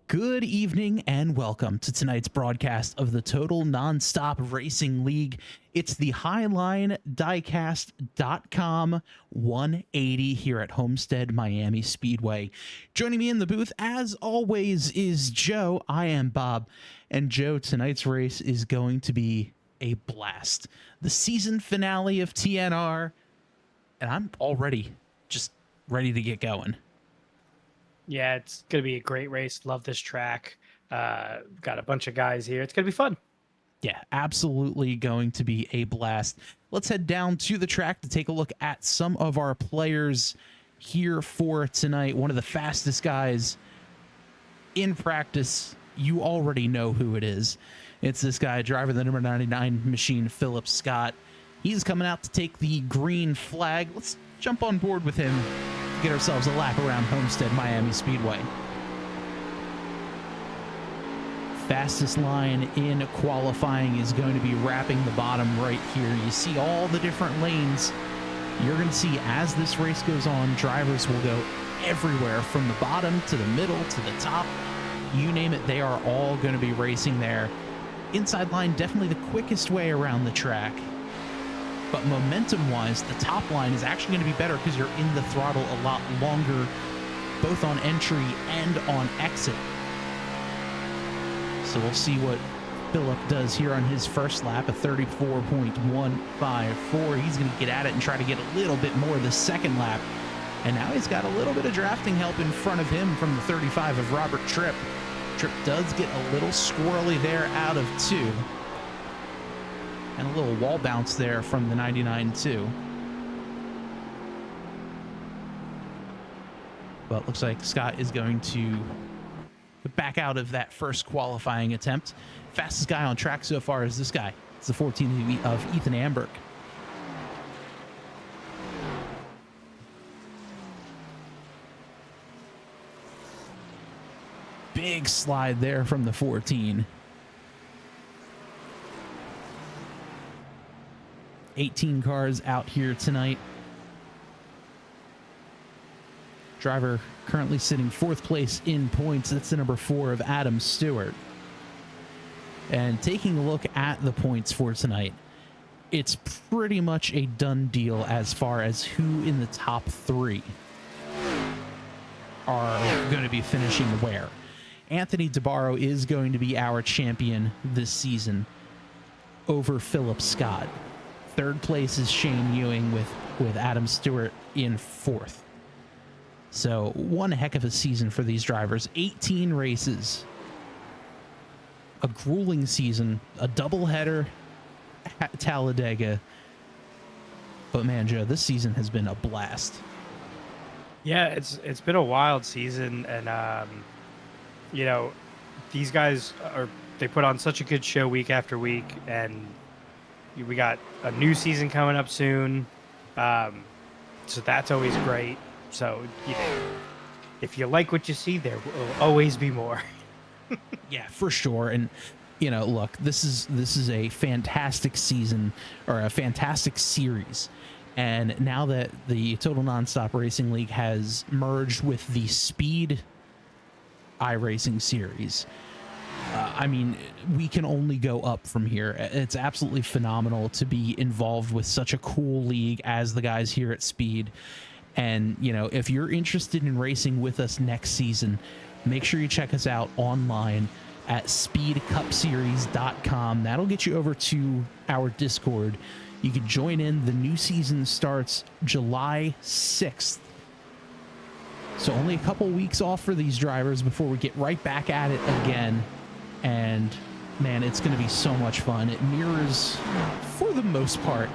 Good evening and welcome to tonight's broadcast of the Total Nonstop Racing League. It's the Highline Diecast.com 180 here at Homestead-Miami Speedway. Joining me in the booth, as always, is Joe. I am Bob. And Joe, tonight's race is going to be a blast. The season finale of TNR, and I'm already just ready to get going. Yeah, it's going to be a great race. Love this track. Got a bunch of guys here. It's going to be fun. Yeah, absolutely going to be a blast. Let's head down to the track to take a look at some of our players here for tonight. One of the fastest guys in practice. You already know who it is. It's this guy driving the number 99 machine, Philip Scott. He's coming out to take the green flag. Let's jump on board with him. Get ourselves a lap around Homestead-Miami Speedway. Fastest line in qualifying is going to be wrapping the bottom right here. You see all the different lanes. You're going to see as this race goes on, drivers will go everywhere from the bottom to the middle to the top. You name it, they are all going to be racing there. Inside line, definitely the quickest way around the track. But momentum-wise, the top line is actually going to be better because you're in the throttle a lot longer, both on entry and on exit. So we'll see what Philip does here on his first lap, a 34.154. He's going to get at it and try to get a little bit more the second lap. And now he's got a little bit of drafting help in front of him from the 35 of Robert Tripp. Tripp does get a little squirrely there out of 2. And a little wall bounce there from the 99 too. But it looks like Scott is going to back out of that first qualifying attempt. Fastest guy on track so far is this guy. It's the 14 of Ethan Amberg. Big slide there from the 14. 18 cars out here tonight. Driver currently sitting 4th place in points. That's the number 4 of Adam Stewart. And taking a look at the points for tonight, it's pretty much a done deal as far as who in the top 3 are going to be finishing where. Anthony DeBarro is going to be our champion this season over Philip Scott. 3rd place is Shane Ewing with Adam Stewart in 4th. So one heck of a season for these drivers. 18 races. A grueling season. A doubleheader at Talladega. But man, Joe, this season has been a blast. Yeah, it's been a wild season. And, you know, these guys they put on such a good show week after week. And we got a new season coming up soon, so that's always great. So, you know, if you like what you see, there will always be more. Yeah, for sure. And you know, look, this is a fantastic season, or a fantastic series. And now that the Total Nonstop Racing League has merged with the Speed iRacing series, I mean, we can only go up from here. It's absolutely phenomenal to be involved with such a cool league as the guys here at Speed. And, you know, if you're interested in racing with us next season, make sure you check us out online at speedcupseries.com. That'll get you over to our Discord. You can join in. The new season starts July 6th. So only a couple weeks off for these drivers before we get right back at it again. And man, it's going to be so much fun. It mirrors, for the most part,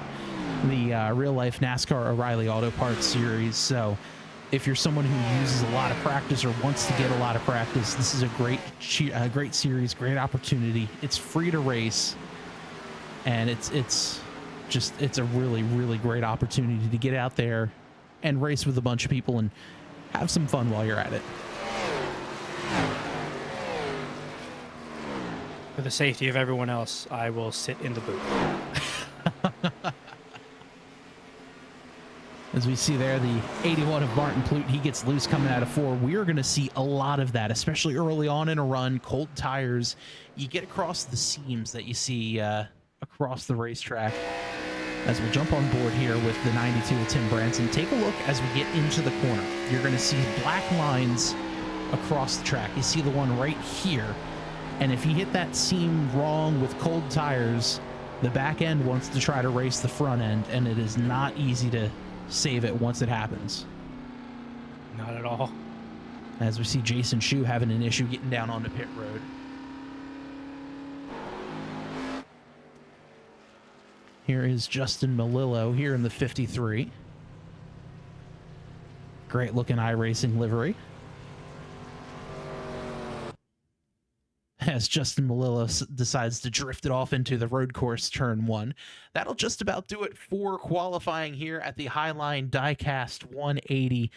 the real life NASCAR O'Reilly Auto Parts series. So if you're someone who uses a lot of practice or wants to get a lot of practice, this is a great series, great opportunity. It's free to race, and it's a really, really great opportunity to get out there and race with a bunch of people and have some fun while you're at it. For the safety of everyone else, I will sit in the booth. As we see there, the 81 of Martin Plute, he gets loose coming out of 4. We are going to see a lot of that, especially early on in a run, cold tires. You get across the seams that you see across the racetrack. As we'll jump on board here with the 92 of Tim Branson, take a look as we get into the corner. You're going to see black lines across the track. You see the one right here. And if you hit that seam wrong with cold tires, the back end wants to try to race the front end, and it is not easy to save it once it happens. Not at all. As we see Jason Shu having an issue getting down onto pit road. Here is Justin Melillo here in the 53. Great looking iRacing livery. As Justin Melillo decides to drift it off into the road course turn 1. That'll just about do it for qualifying here at the Highline Diecast 180.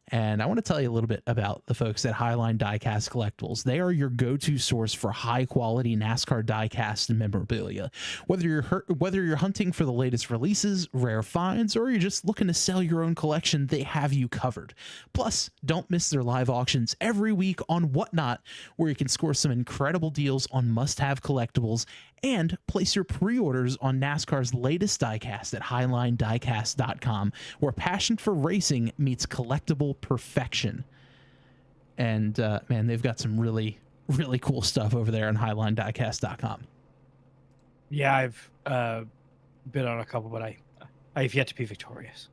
And I want to tell you a little bit about the folks at Highline Diecast Collectibles. They are your go-to source for high-quality NASCAR diecast and memorabilia. Whether you're hunting for the latest releases, rare finds, or you're just looking to sell your own collection, they have you covered. Plus, don't miss their live auctions every week on Whatnot, where you can score some incredible deals on must-have collectibles and place your pre-orders on NASCAR's latest diecast at HighlineDiecast.com, where passion for racing meets collectible perfection. And man, they've got some really, really cool stuff over there on HighlineDiecast.com. Yeah, I've been on a couple, but I've yet to be victorious.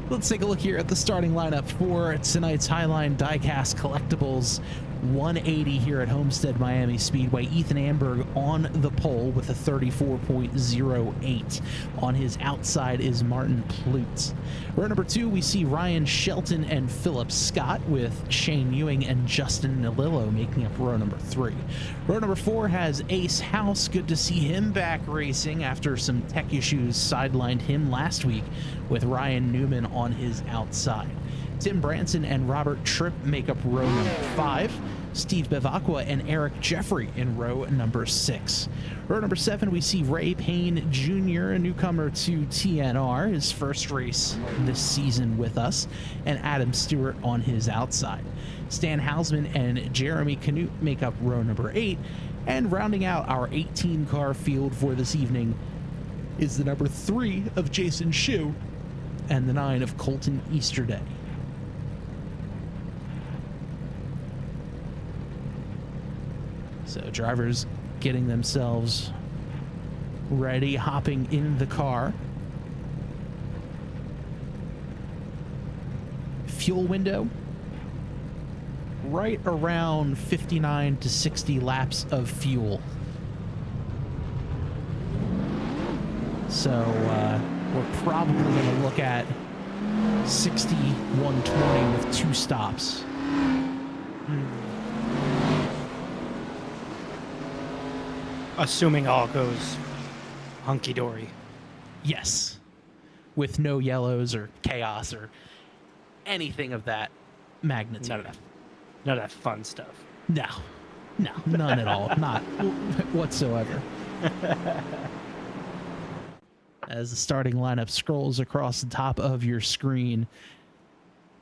Let's take a look here at the starting lineup for tonight's Highline Diecast Collectibles 180 here at Homestead-Miami Speedway. Ethan Amberg on the pole with a 34.08. On his outside is Martin Plute. Row number 2, we see Ryan Shelton and Philip Scott, with Shane Ewing and Justin Melillo making up row number 3. Row number 4 has Ace House. Good to see him back racing after some tech issues sidelined him last week, with Ryan Newman on his outside. Tim Branson and Robert Tripp make up row number 5. Steve Bevacqua and Eric Jeffrey in row number 6. Row number 7, we see Ray Payne Jr., a newcomer to TNR, his first race this season with us, and Adam Stewart on his outside. Stan Hausman and Jeremy Canute make up row number 8, and rounding out our 18-car field for this evening is the number 3 of Jason Shu and the 9 of Colton Easterday. So drivers getting themselves ready, hopping in the car. Fuel window, right around 59 to 60 laps of fuel. So we're probably going to look at 6120 with 2 stops. Assuming all goes hunky-dory. Yes. With no yellows or chaos or anything of that magnitude. None of that fun stuff. No, none at all. Not whatsoever. As the starting lineup scrolls across the top of your screen.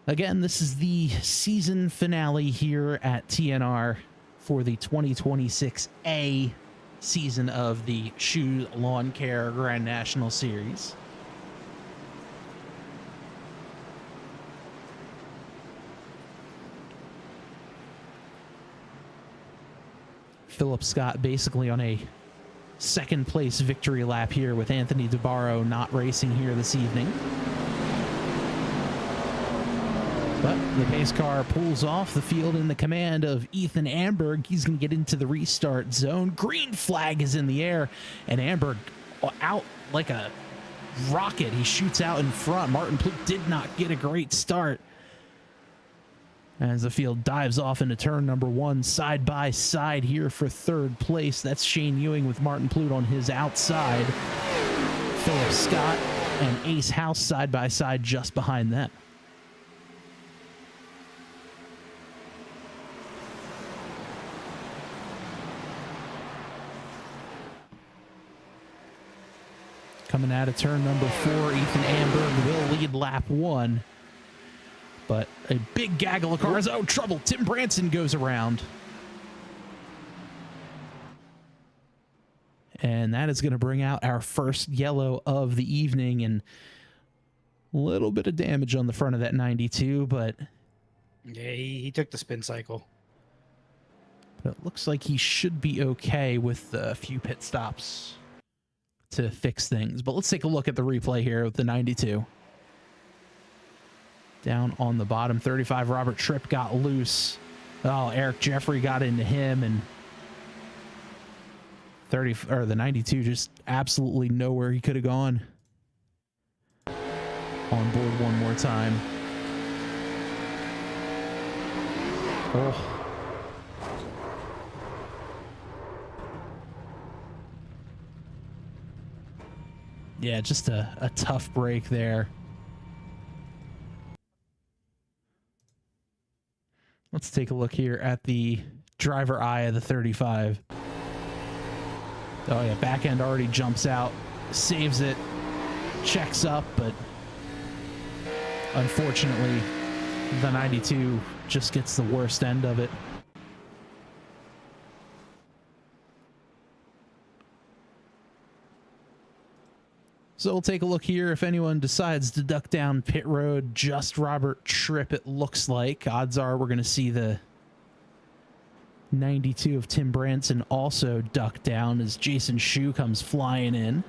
Again, this is the season finale here at TNR for the 2026A season of the Shoe Lawn Care Grand National Series. Philip Scott basically on a second place victory lap here with Anthony DeBarro not racing here this evening. But the pace car pulls off the field in the command of Ethan Amberg. He's going to get into the restart zone. Green flag is in the air, and Amberg out like a rocket. He shoots out in front. Martin Plute did not get a great start as the field dives off into turn number 1, side by side here for third place. That's Shane Ewing with Martin Plute on his outside. Philip Scott and Ace House side by side just behind them. Coming out of turn number 4, Ethan Amberg will lead lap 1. But a big gaggle of cars. Oh, trouble. Tim Branson goes around. And that is going to bring out our first yellow of the evening. And a little bit of damage on the front of that 92, but... Yeah, he took the spin cycle. But it looks like he should be okay with a few pit stops to fix things. But let's take a look at the replay here with the 92. Down on the bottom, 35, Robert Tripp got loose. Oh, Eric Jeffrey got into him, and the 92 just absolutely nowhere he could have gone. On board one more time. Oh. Yeah, just a tough break there. Let's take a look here at the driver eye of the 35. Oh yeah, back end already jumps out, saves it, checks up, but unfortunately the 92 just gets the worst end of it. So we'll take a look here. If anyone decides to duck down pit road, just Robert Tripp, it looks like. Odds are we're going to see the 92 of Tim Branson also duck down as Jason Shue comes flying in.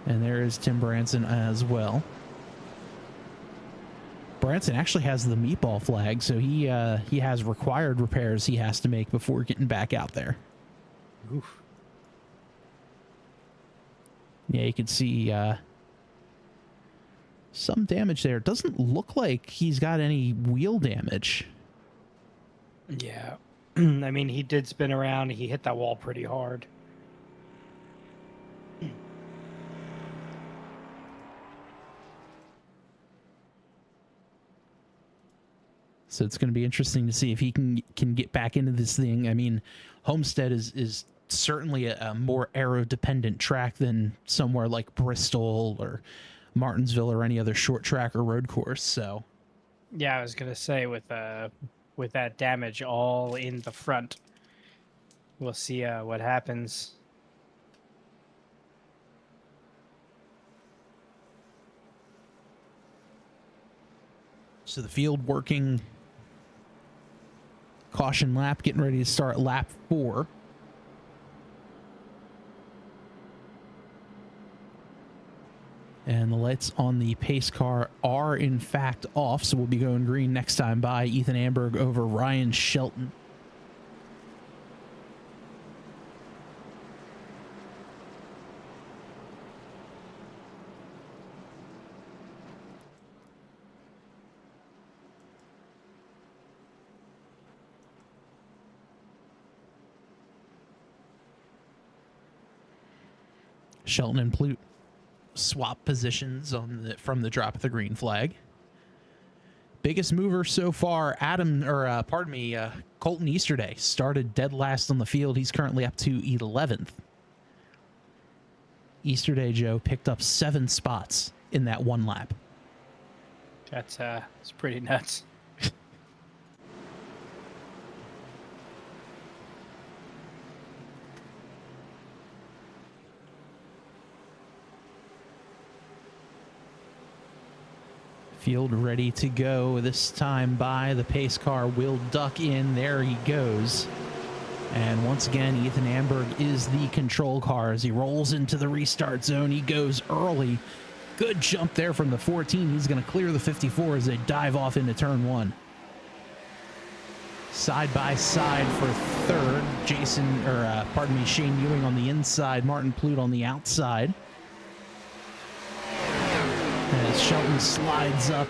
And there is Tim Branson as well. Branson actually has the meatball flag, so he has required repairs he has to make before getting back out there. Oof. Yeah, you can see some damage there. It doesn't look like he's got any wheel damage. Yeah. I mean, he did spin around. He hit that wall pretty hard. So it's going to be interesting to see if he can get back into this thing. I mean, Homestead is certainly a more aero-dependent track than somewhere like Bristol or Martinsville or any other short track or road course. So, yeah, I was gonna say with that damage all in the front, we'll see what happens. So the field working caution lap, getting ready to start lap 4. And the lights on the pace car are, in fact, off, so we'll be going green next time by. Ethan Amberg over Ryan Shelton. Shelton and Plute swap positions on from the drop of the green flag. Biggest mover so far, Colton Easterday started dead last on the field. He's currently up to 11th. Easterday, Joe, picked up 7 spots in that one lap. That's it's pretty nuts. Field ready to go this time by. The pace car will duck in. There he goes. And once again, Ethan Amberg is the control car as he rolls into the restart zone. He goes early. Good jump there from the 14. He's going to clear the 54 as they dive off into turn 1. Side by side for third. Shane Ewing on the inside, Martin Plute on the outside. As Shelton slides up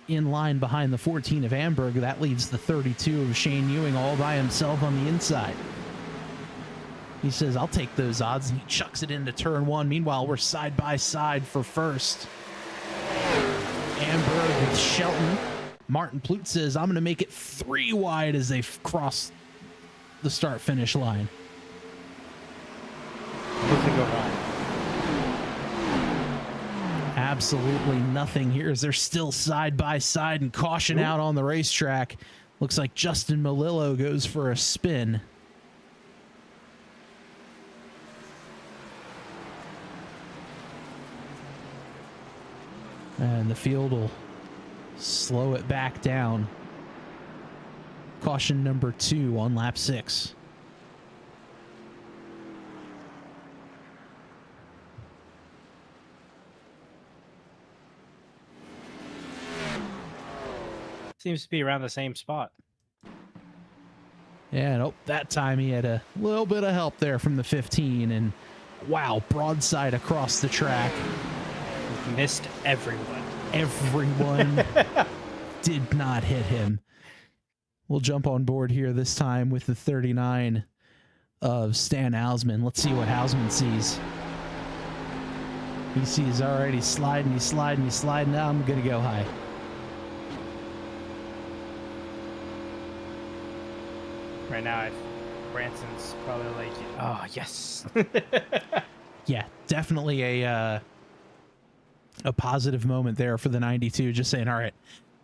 in line behind the 14 of Amberg, that leaves the 32 of Shane Ewing all by himself on the inside. He says, I'll take those odds, and he chucks it into turn 1. Meanwhile, we're side by side for first. Amberg with Shelton. Martin Plute says, I'm going to make it 3 wide as they cross the start-finish line. Nothing go wrong. Absolutely nothing here as they're still side by side and caution out on the racetrack. Looks like Justin Melillo goes for a spin. And the field will slow it back down. Caution number 2 on lap 6. Seems to be around the same spot. Yeah, nope, that time he had a little bit of help there from the 15, and wow, broadside across the track. Missed everyone. Everyone did not hit him. We'll jump on board here this time with the 39 of Stan Hausman. Let's see what Hausman sees. He sees, all right, he's sliding. Now I'm going to go high. Right now, Branson's probably like, oh, yes. Yeah, definitely a positive moment there for the 92. Just saying, all right,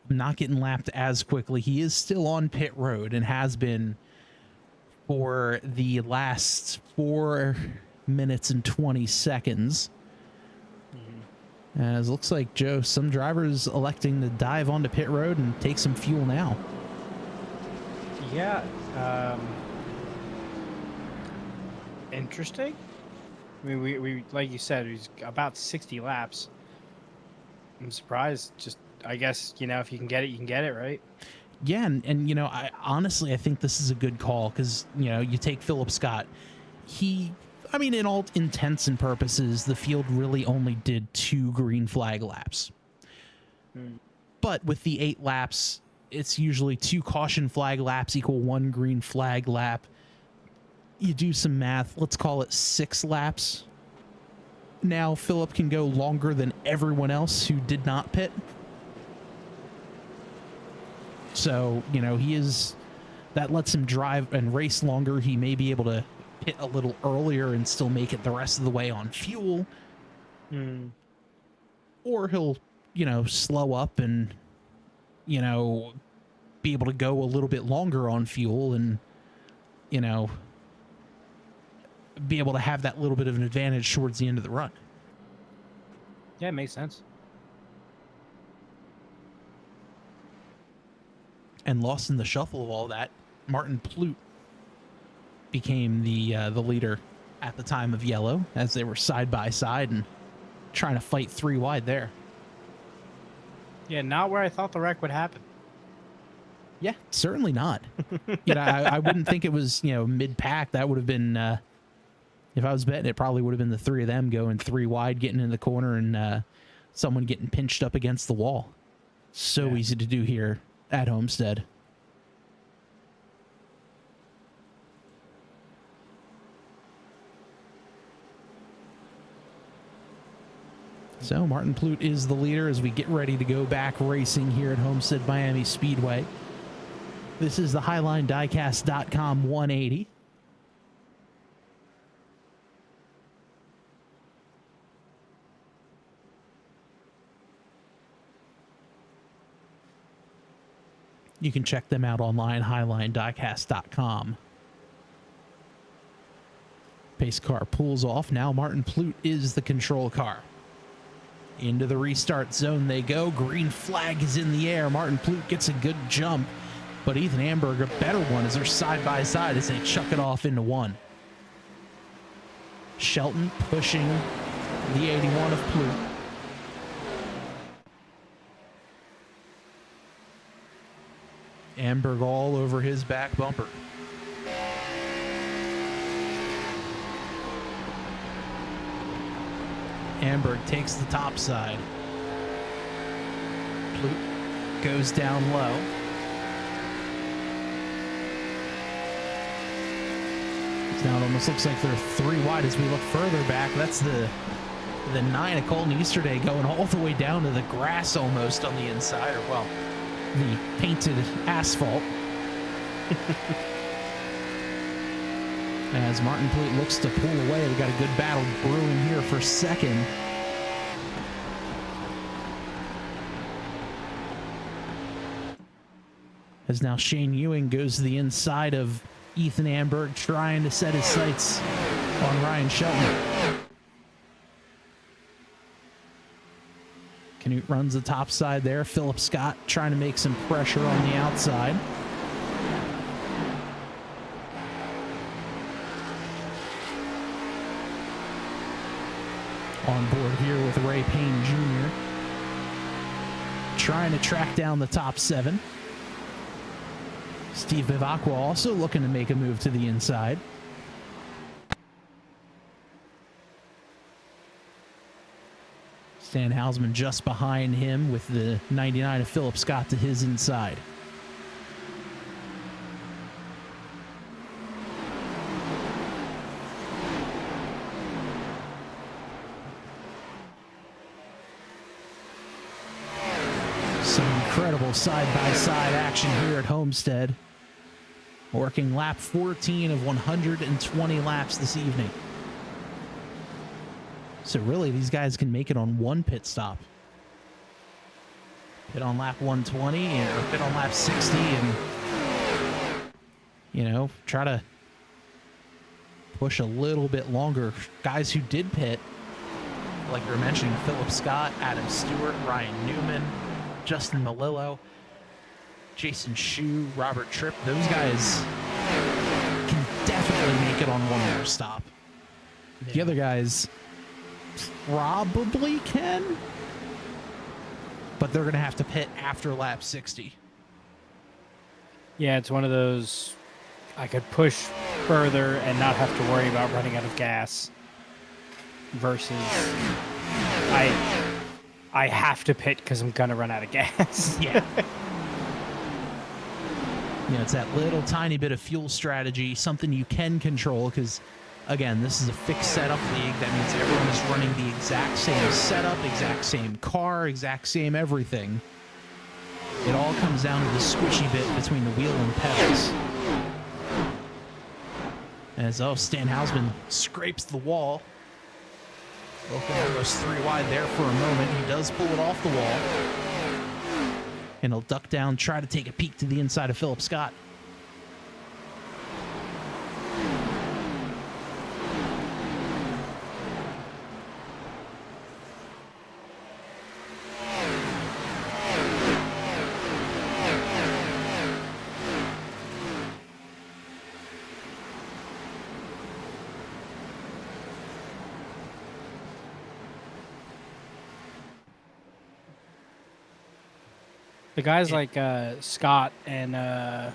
I'm not getting lapped as quickly. He is still on pit road and has been for the last 4 minutes and 20 seconds. As it looks like, Joe, some drivers electing to dive onto pit road and take some fuel now. Yeah. Interesting. I mean, we like you said, he's about 60 laps. I'm surprised. Just, I guess, if you can get it, you can get it, right? Yeah, and I honestly, I think this is a good call because, you take Philip Scott. In all intents and purposes, the field really only did 2 green flag laps. But with the 8 laps, it's usually 2 caution flag laps equal 1 green flag lap. You do some math, let's call it 6 laps. Now Philip can go longer than everyone else who did not pit. So, that lets him drive and race longer. He may be able to pit a little earlier and still make it the rest of the way on fuel. Or he'll, slow up and, be able to go a little bit longer on fuel and, be able to have that little bit of an advantage towards the end of the run. Yeah, it makes sense. And lost in the shuffle of all that, Martin Plute became the leader at the time of yellow as they were side by side and trying to fight 3 wide there. Yeah, not where I thought the wreck would happen. Yeah, certainly not. I wouldn't think it was, mid-pack. That would have been, if I was betting, it probably would have been the 3 of them going 3 wide, getting in the corner, and someone getting pinched up against the wall. So easy to do here at Homestead. So Martin Plute is the leader as we get ready to go back racing here at Homestead-Miami Speedway. This is the HighlineDiecast.com 180. You can check them out online, HighlineDiecast.com. Pace car pulls off. Now Martin Plute is the control car. Into the restart zone they go. Green flag is in the air. Martin Plute gets a good jump, but Ethan Amberg a better one as they're side by side as they chuck it off into one. Shelton pushing the 81 of Plute. Amberg all over his back bumper. Amberg takes the top side. Plute goes down low. Now it almost looks like they're 3 wide as we look further back. That's the 9 of Colton Easterday going all the way down to the grass almost on the inside, or well, the painted asphalt. As Martin Plute looks to pull away, we got a good battle brewing here for second. As now Shane Ewing goes to the inside of Ethan Amberg, trying to set his sights on Ryan Shelton. Canute runs the top side there. Philip Scott trying to make some pressure on the outside. On board here with Ray Payne Jr. Trying to track down the top 7. Steve Bivacqua also looking to make a move to the inside. Stan Hausman just behind him with the 99 of Philip Scott to his inside. Some incredible side-by-side action here at Homestead. Working lap 14 of 120 laps this evening. So really, these guys can make it on one pit stop. Pit on lap 120 or pit on lap 60 and, you know, try to push a little bit longer. Guys who did pit, like we were mentioning, Philip Scott, Adam Stewart, Ryan Newman, Justin Malillo, Jason Shue, Robert Tripp, those guys can definitely make it on one more stop. Yeah. The other guys probably can, but they're going to have to pit after lap 60. Yeah, it's one of those, I could push further and not have to worry about running out of gas versus I have to pit because I'm going to run out of gas. Yeah. You know, it's that little tiny bit of fuel strategy, something you can control because, again, this is a fixed setup league. That means everyone is running the exact same setup, exact same car, exact same everything. It all comes down to the squishy bit between the wheel and pedals. As, Stan Hausman scrapes the wall. Looking almost 3 wide there for a moment. He does pull it off the wall. And he'll duck down, try to take a peek to the inside of Philip Scott. The guys like Scott and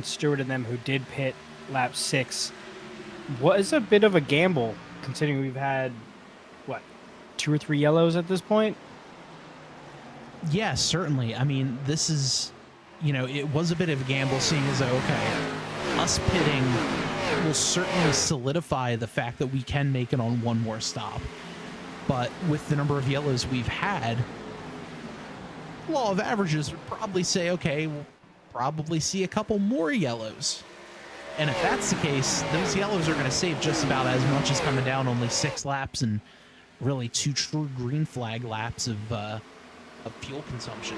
Stewart and them who did pit lap 6 was a bit of a gamble considering we've had, what, 2 or 3 yellows at this point? Yes, certainly. I mean, this is, you know, it was a bit of a gamble seeing as though, okay, us pitting will certainly solidify the fact that we can make it on one more stop. But with the number of yellows we've had, law of averages would probably say, okay, we'll probably see a couple more yellows. And if that's the case, those yellows are going to save just about as much as coming down only 6 laps and really 2 true green flag laps of fuel consumption.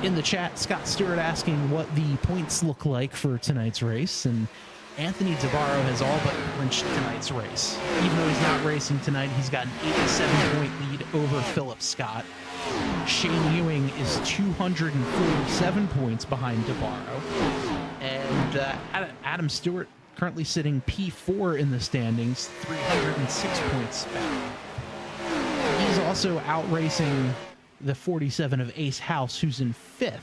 In the chat, Scott Stewart asking what the points look like for tonight's race, and Anthony Tabarro has all but clinched tonight's race. Even though he's not racing tonight, he's got an 87-point lead over Philip Scott. Shane Ewing is 247 points behind Tabarro. And Adam Stewart currently sitting P4 in the standings, 306 points back. He's also outracing the 47 of Ace House, who's in 5th,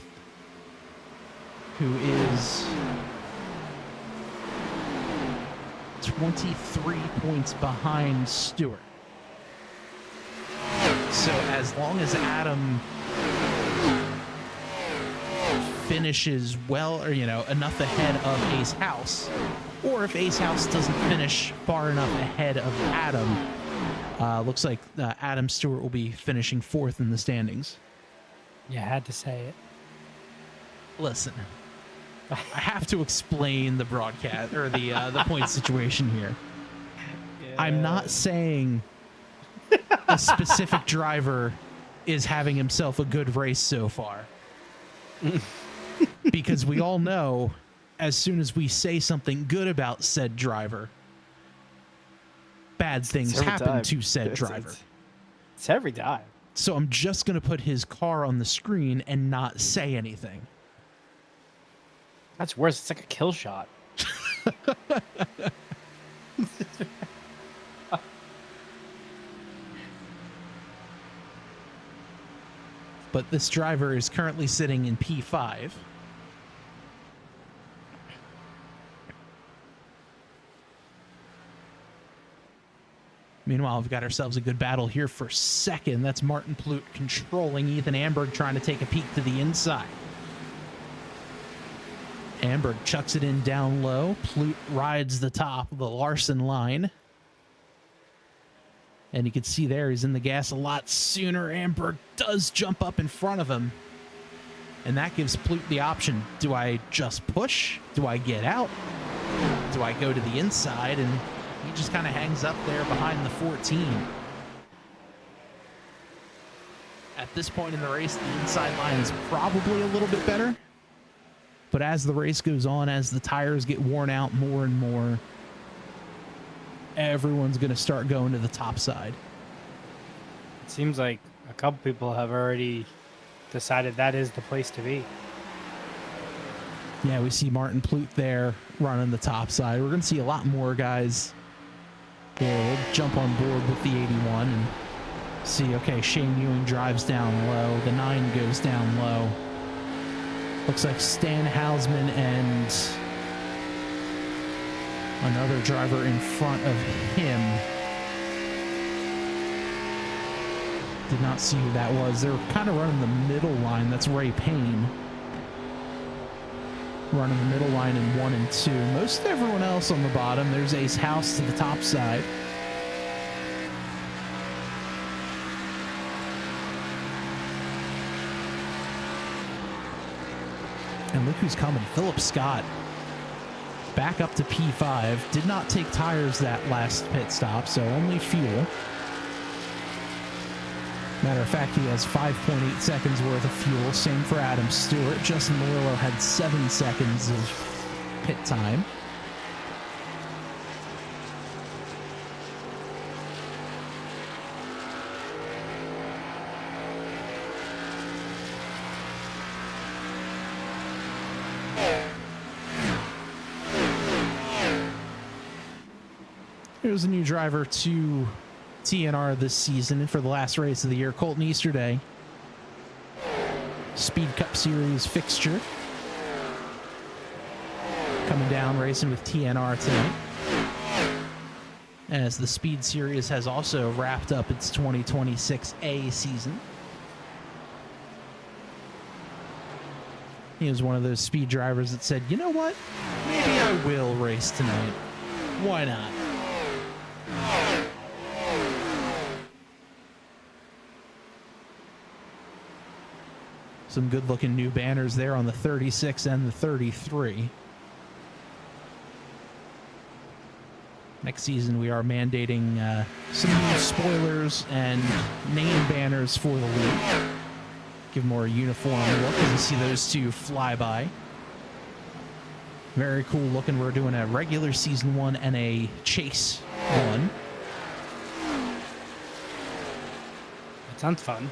who is 23 points behind Stewart. So as long as Adam finishes well, or enough ahead of Ace House, or if Ace House doesn't finish far enough ahead of Adam, looks like Adam Stewart will be finishing 4th in the standings. You had to say it. Listen, I have to explain the broadcast or the point situation here. Yeah. I'm not saying a specific driver is having himself a good race so far. Because we all know, as soon as we say something good about said driver, bad things happen to said driver. It's every time. So I'm just going to put his car on the screen and not say anything. That's worse. It's like a kill shot. But this driver is currently sitting in P5. Meanwhile, we've got ourselves a good battle here for 2nd. That's Martin Plute controlling Ethan Amberg, trying to take a peek to the inside. Amberg chucks it in down low. Plute rides the top of the Larson line. And you can see there, he's in the gas a lot sooner. Amberg does jump up in front of him. And that gives Plute the option. Do I just push? Do I get out? Do I go to the inside? And he just kind of hangs up there behind the 14. At this point in the race, the inside line is probably a little bit better. But as the race goes on, as the tires get worn out more and more, everyone's going to start going to the top side. It seems like a couple people have already decided that is the place to be. Yeah, we see Martin Plute there running the top side. We're going to see a lot more guys there. We'll jump on board with the 81 and see, okay, Shane Ewing drives down low. The 9 goes down low. Looks like Stan Hausman and another driver in front of him. Did not see who that was. They're kind of running the middle line. That's Ray Payne. Running the middle line in 1 and 2. Most everyone else on the bottom. There's Ace House to the top side. And look who's coming. Philip Scott. Back up to P5. Did not take tires that last pit stop, so only fuel. Matter of fact, he has 5.8 seconds worth of fuel. Same for Adam Stewart. Justin Murillo had 7 seconds of pit time. Here's a new driver to TNR this season and for the last race of the year, Colton Easterday. Speed Cup Series fixture. Coming down, racing with TNR tonight. As the Speed Series has also wrapped up its 2026A season. He was one of those speed drivers that said, you know what? Maybe I will race tonight. Why not? Some good-looking new banners there on the 36 and the 33. Next season, we are mandating some new spoilers and name banners for the league. Give more a uniform look as you see those two fly by. Very cool looking. We're doing a regular season one and a chase one. That sounds fun.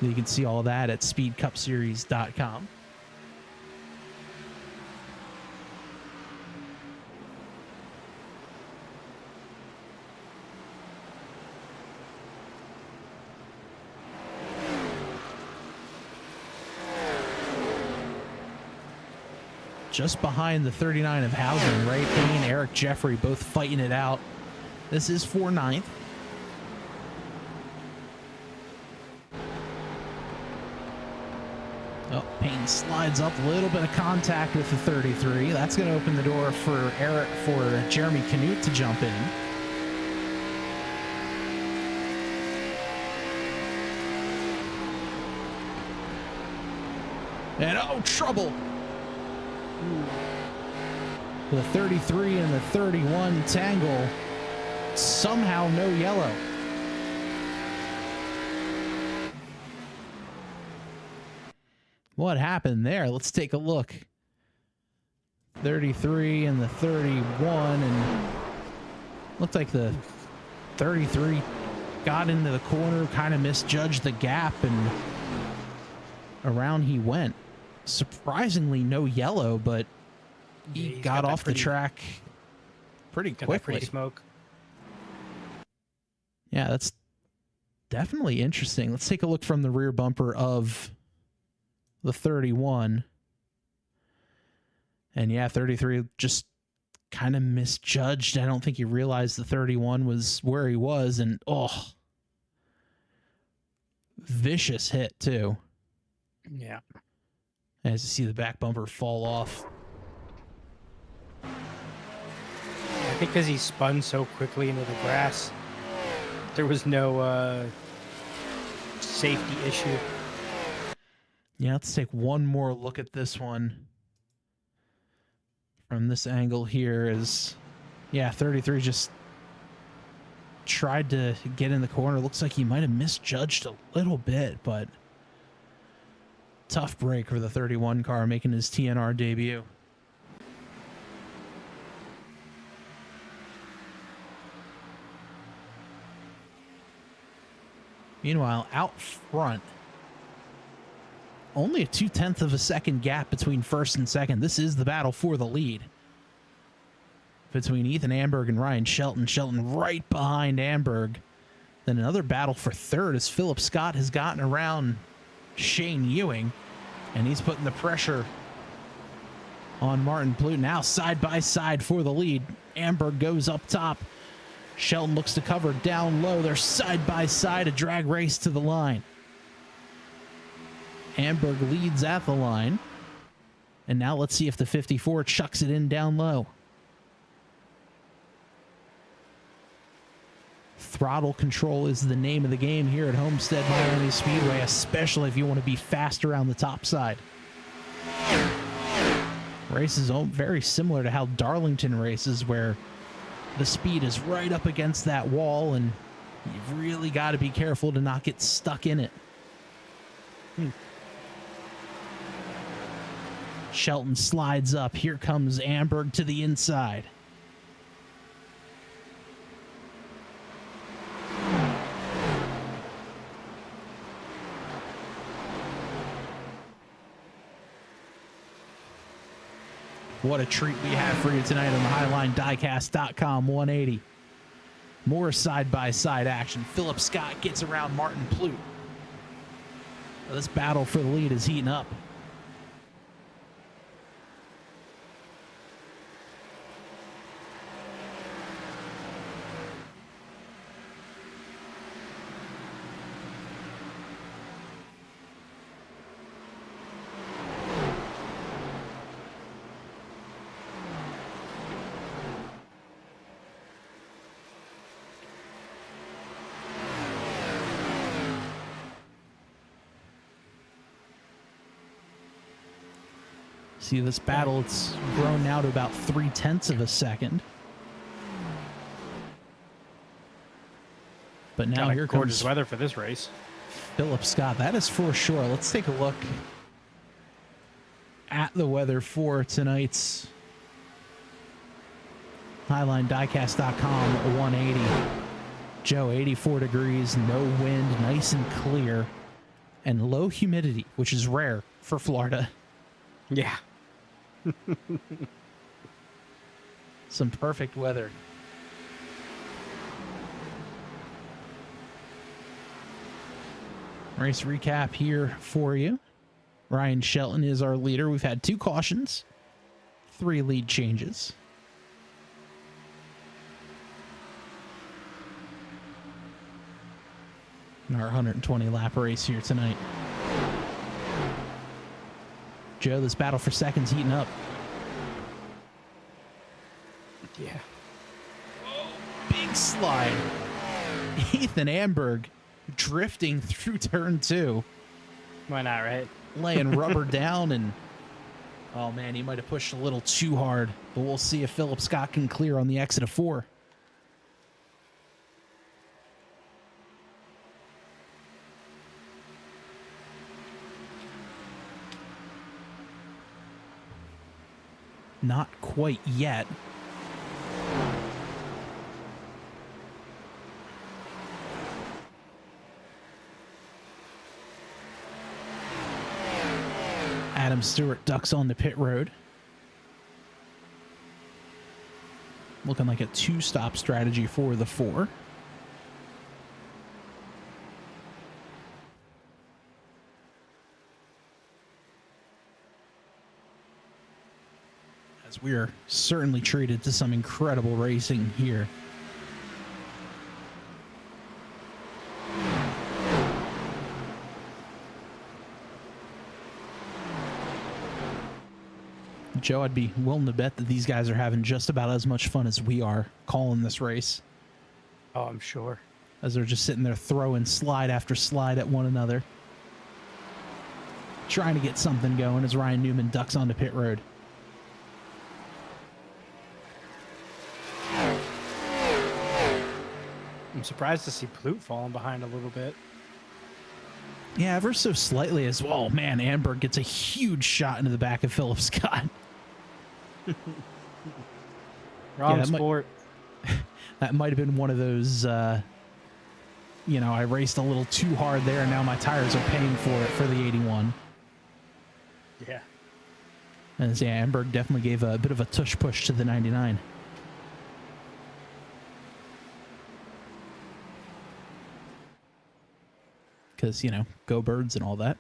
You can see all that at speedcupseries.com. Just behind the 39 of Housing, Ray Payne, Eric Jeffrey, both fighting it out. This is for 9th. Oh, Payne slides up, a little bit of contact with the 33. That's going to open the door for Jeremy Canute to jump in. And oh, trouble! The 33 and the 31 tangle. Somehow no yellow. What happened there? Let's take a look. 33 and the 31, and looked like the 33 got into the corner, kind of misjudged the gap, and around he went. Surprisingly no yellow, but he got off the track pretty quickly. Pretty smoke. Yeah, that's definitely interesting. Let's take a look from the rear bumper of the 31. And yeah, 33 just kind of misjudged. I don't think he realized the 31 was where he was, and oh, vicious hit too. Yeah. As you see the back bumper fall off. I think because he spun so quickly into the grass, there was no safety issue. Yeah, let's take one more look at this one. From this angle here is, yeah, 33 just tried to get in the corner. Looks like he might have misjudged a little bit, but tough break for the 31 car making his TNR debut. Meanwhile, out front, only a 0.2 of a second gap between first and second. This is the battle for the lead between Ethan Amberg and Ryan Shelton. Shelton right behind Amberg. Then another battle for third as Philip Scott has gotten around Shane Ewing, and he's putting the pressure on Martin Pluto. Now side by side for the lead. Amberg goes up top. Shelton looks to cover down low. They're side by side, a drag race to the line. Amberg leads at the line. And now let's see if the 54 chucks it in down low. Throttle control is the name of the game here at Homestead-Miami Speedway, especially if you want to be fast around the top side. Race is very similar to how Darlington races, where the speed is right up against that wall, and you've really got to be careful to not get stuck in it. Shelton slides up. Here comes Amberg to the inside. What a treat we have for you tonight on the HighlineDiecast.com 180. More side-by-side action. Philip Scott gets around Martin Pluto. This battle for the lead is heating up. See this battle, it's grown now to about 0.3 of a second. But now here comes gorgeous weather for this race. Philip Scott. That is for sure. Let's take a look at the weather for tonight's HighlineDiecast.com 180. Joe, 84 degrees, no wind, nice and clear, and low humidity, which is rare for Florida. Yeah. Some perfect weather. Race recap here for you. Ryan Shelton is our leader. We've had 2 cautions, 3 lead changes. In our 120 lap race here tonight. Joe, this battle for second's heating up. Yeah. Big slide. Ethan Amberg drifting through turn 2. Why not, right? Laying rubber down, and oh man, he might have pushed a little too hard, but we'll see if Philip Scott can clear on the exit of 4. Not quite yet. Adam Stewart ducks on the pit road. Looking like a 2-stop strategy for the 4. As we are certainly treated to some incredible racing here. Joe, I'd be willing to bet that these guys are having just about as much fun as we are calling this race. Oh, I'm sure. As they're just sitting there throwing slide after slide at one another. Trying to get something going as Ryan Newman ducks onto pit road. I'm surprised to see Plute falling behind a little bit. Yeah, ever so slightly as well. Man, Amber gets a huge shot into the back of Philip Scott. Wrong sport. That might have been one of those, you know, I raced a little too hard there, and now my tires are paying for it for the 81. Yeah. And yeah, Amberg definitely gave a bit of a tush push to the 99. Because, you know, go birds and all that.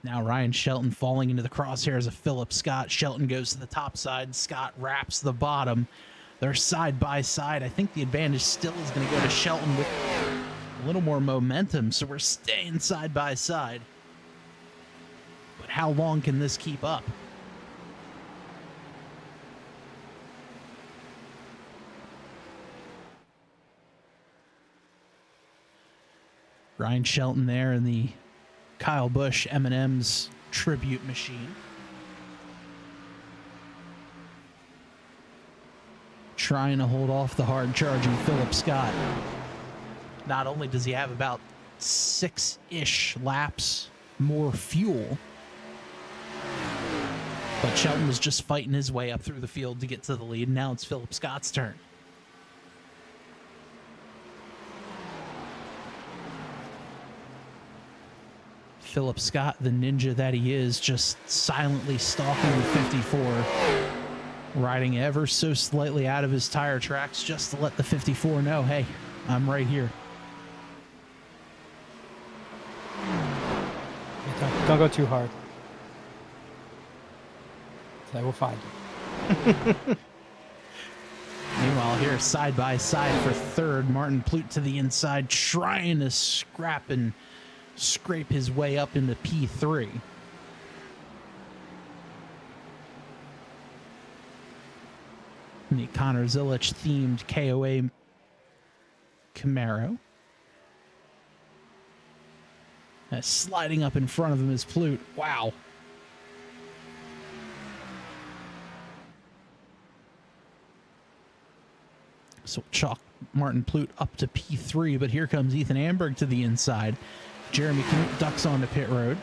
Now Ryan Shelton falling into the crosshairs of Philip Scott. Shelton goes to the top side. Scott wraps the bottom. They're side by side. I think the advantage still is going to go to Shelton with a little more momentum. So we're staying side by side. But how long can this keep up? Ryan Shelton there in the Kyle Busch M&M's tribute machine. Trying to hold off the hard-charging Philip Scott. Not only does he have about 6-ish laps more fuel, but Shelton was just fighting his way up through the field to get to the lead. Now it's Philip Scott's turn. Philip Scott, the ninja that he is, just silently stalking the 54, riding ever so slightly out of his tire tracks just to let the 54 know, hey, I'm right here. Don't go too hard. I will find you. Meanwhile, here side by side for third, Martin Plute to the inside, trying to scrap and scrape his way up into P3. And the Connor Zilich themed KOA Camaro. Sliding up in front of him is Plute. Wow. So chalk Martin Plute up to P3, but here comes Ethan Amberg to the inside. Jeremy Knut ducks onto pit road.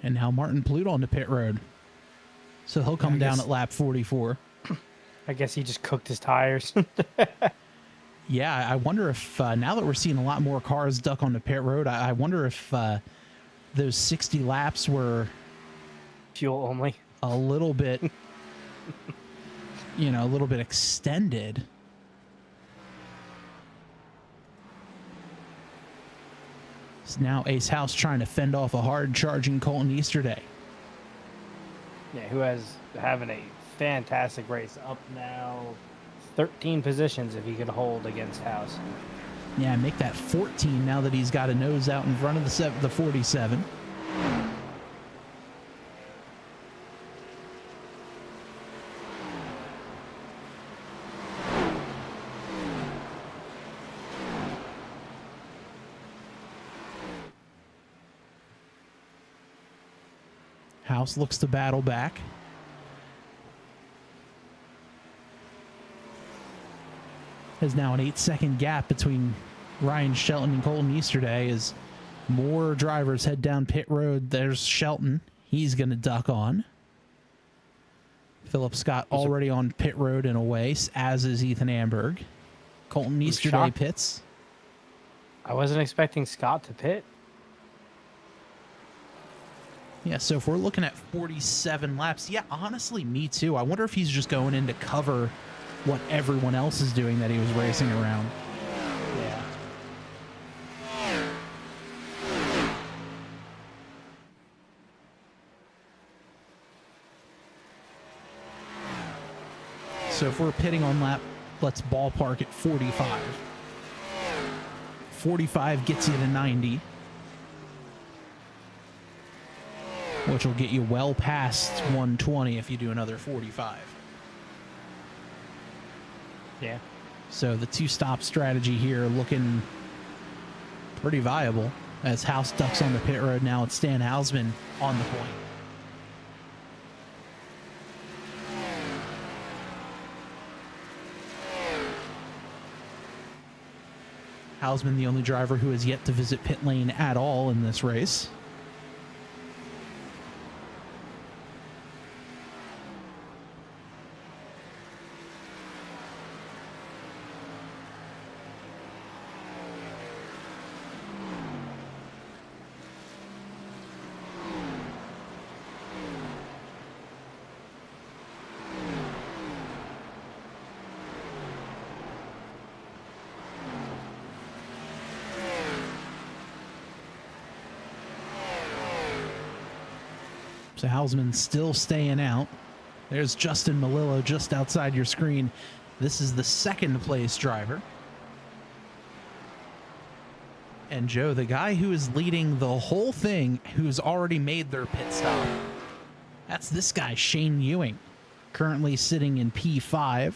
And now Martin Plute onto pit road. So he'll come down at lap 44. I guess he just cooked his tires. Yeah, I wonder if now that we're seeing a lot more cars duck onto pit road, I wonder if those 60 laps were Fuel only. a little bit, a little bit extended. So now Ace House trying to fend off a hard charging Colton Easterday. Yeah, who has having a fantastic race. Up now 13 positions if he can hold against House. Yeah, make that 14 now that he's got a nose out in front of the 47. House looks to battle back. There's now an 8-second gap between Ryan Shelton and Colton Easterday as more drivers head down pit road. There's Shelton. He's going to duck on. Philip Scott already on pit road in a way, as is Ethan Amberg. Colton Easterday pits. I wasn't expecting Scott to pit. Yeah, so if we're looking at 47 laps, yeah, honestly, me too. I wonder if he's just going in to cover what everyone else is doing that he was racing around. Yeah. So if we're pitting on lap, let's ballpark at 45. 45 gets you to 90. Which will get you well past 120 if you do another 45. Yeah. So the two-stop strategy here looking pretty viable as House ducks on the pit road. Now it's Stan Hausman on the point. Hausman, the only driver who has yet to visit pit lane at all in this race. So Hausman still staying out. There's Justin Malillo just outside your screen. This is the second place driver. And Joe, the guy who is leading the whole thing, who's already made their pit stop, that's this guy, Shane Ewing, currently sitting in P5.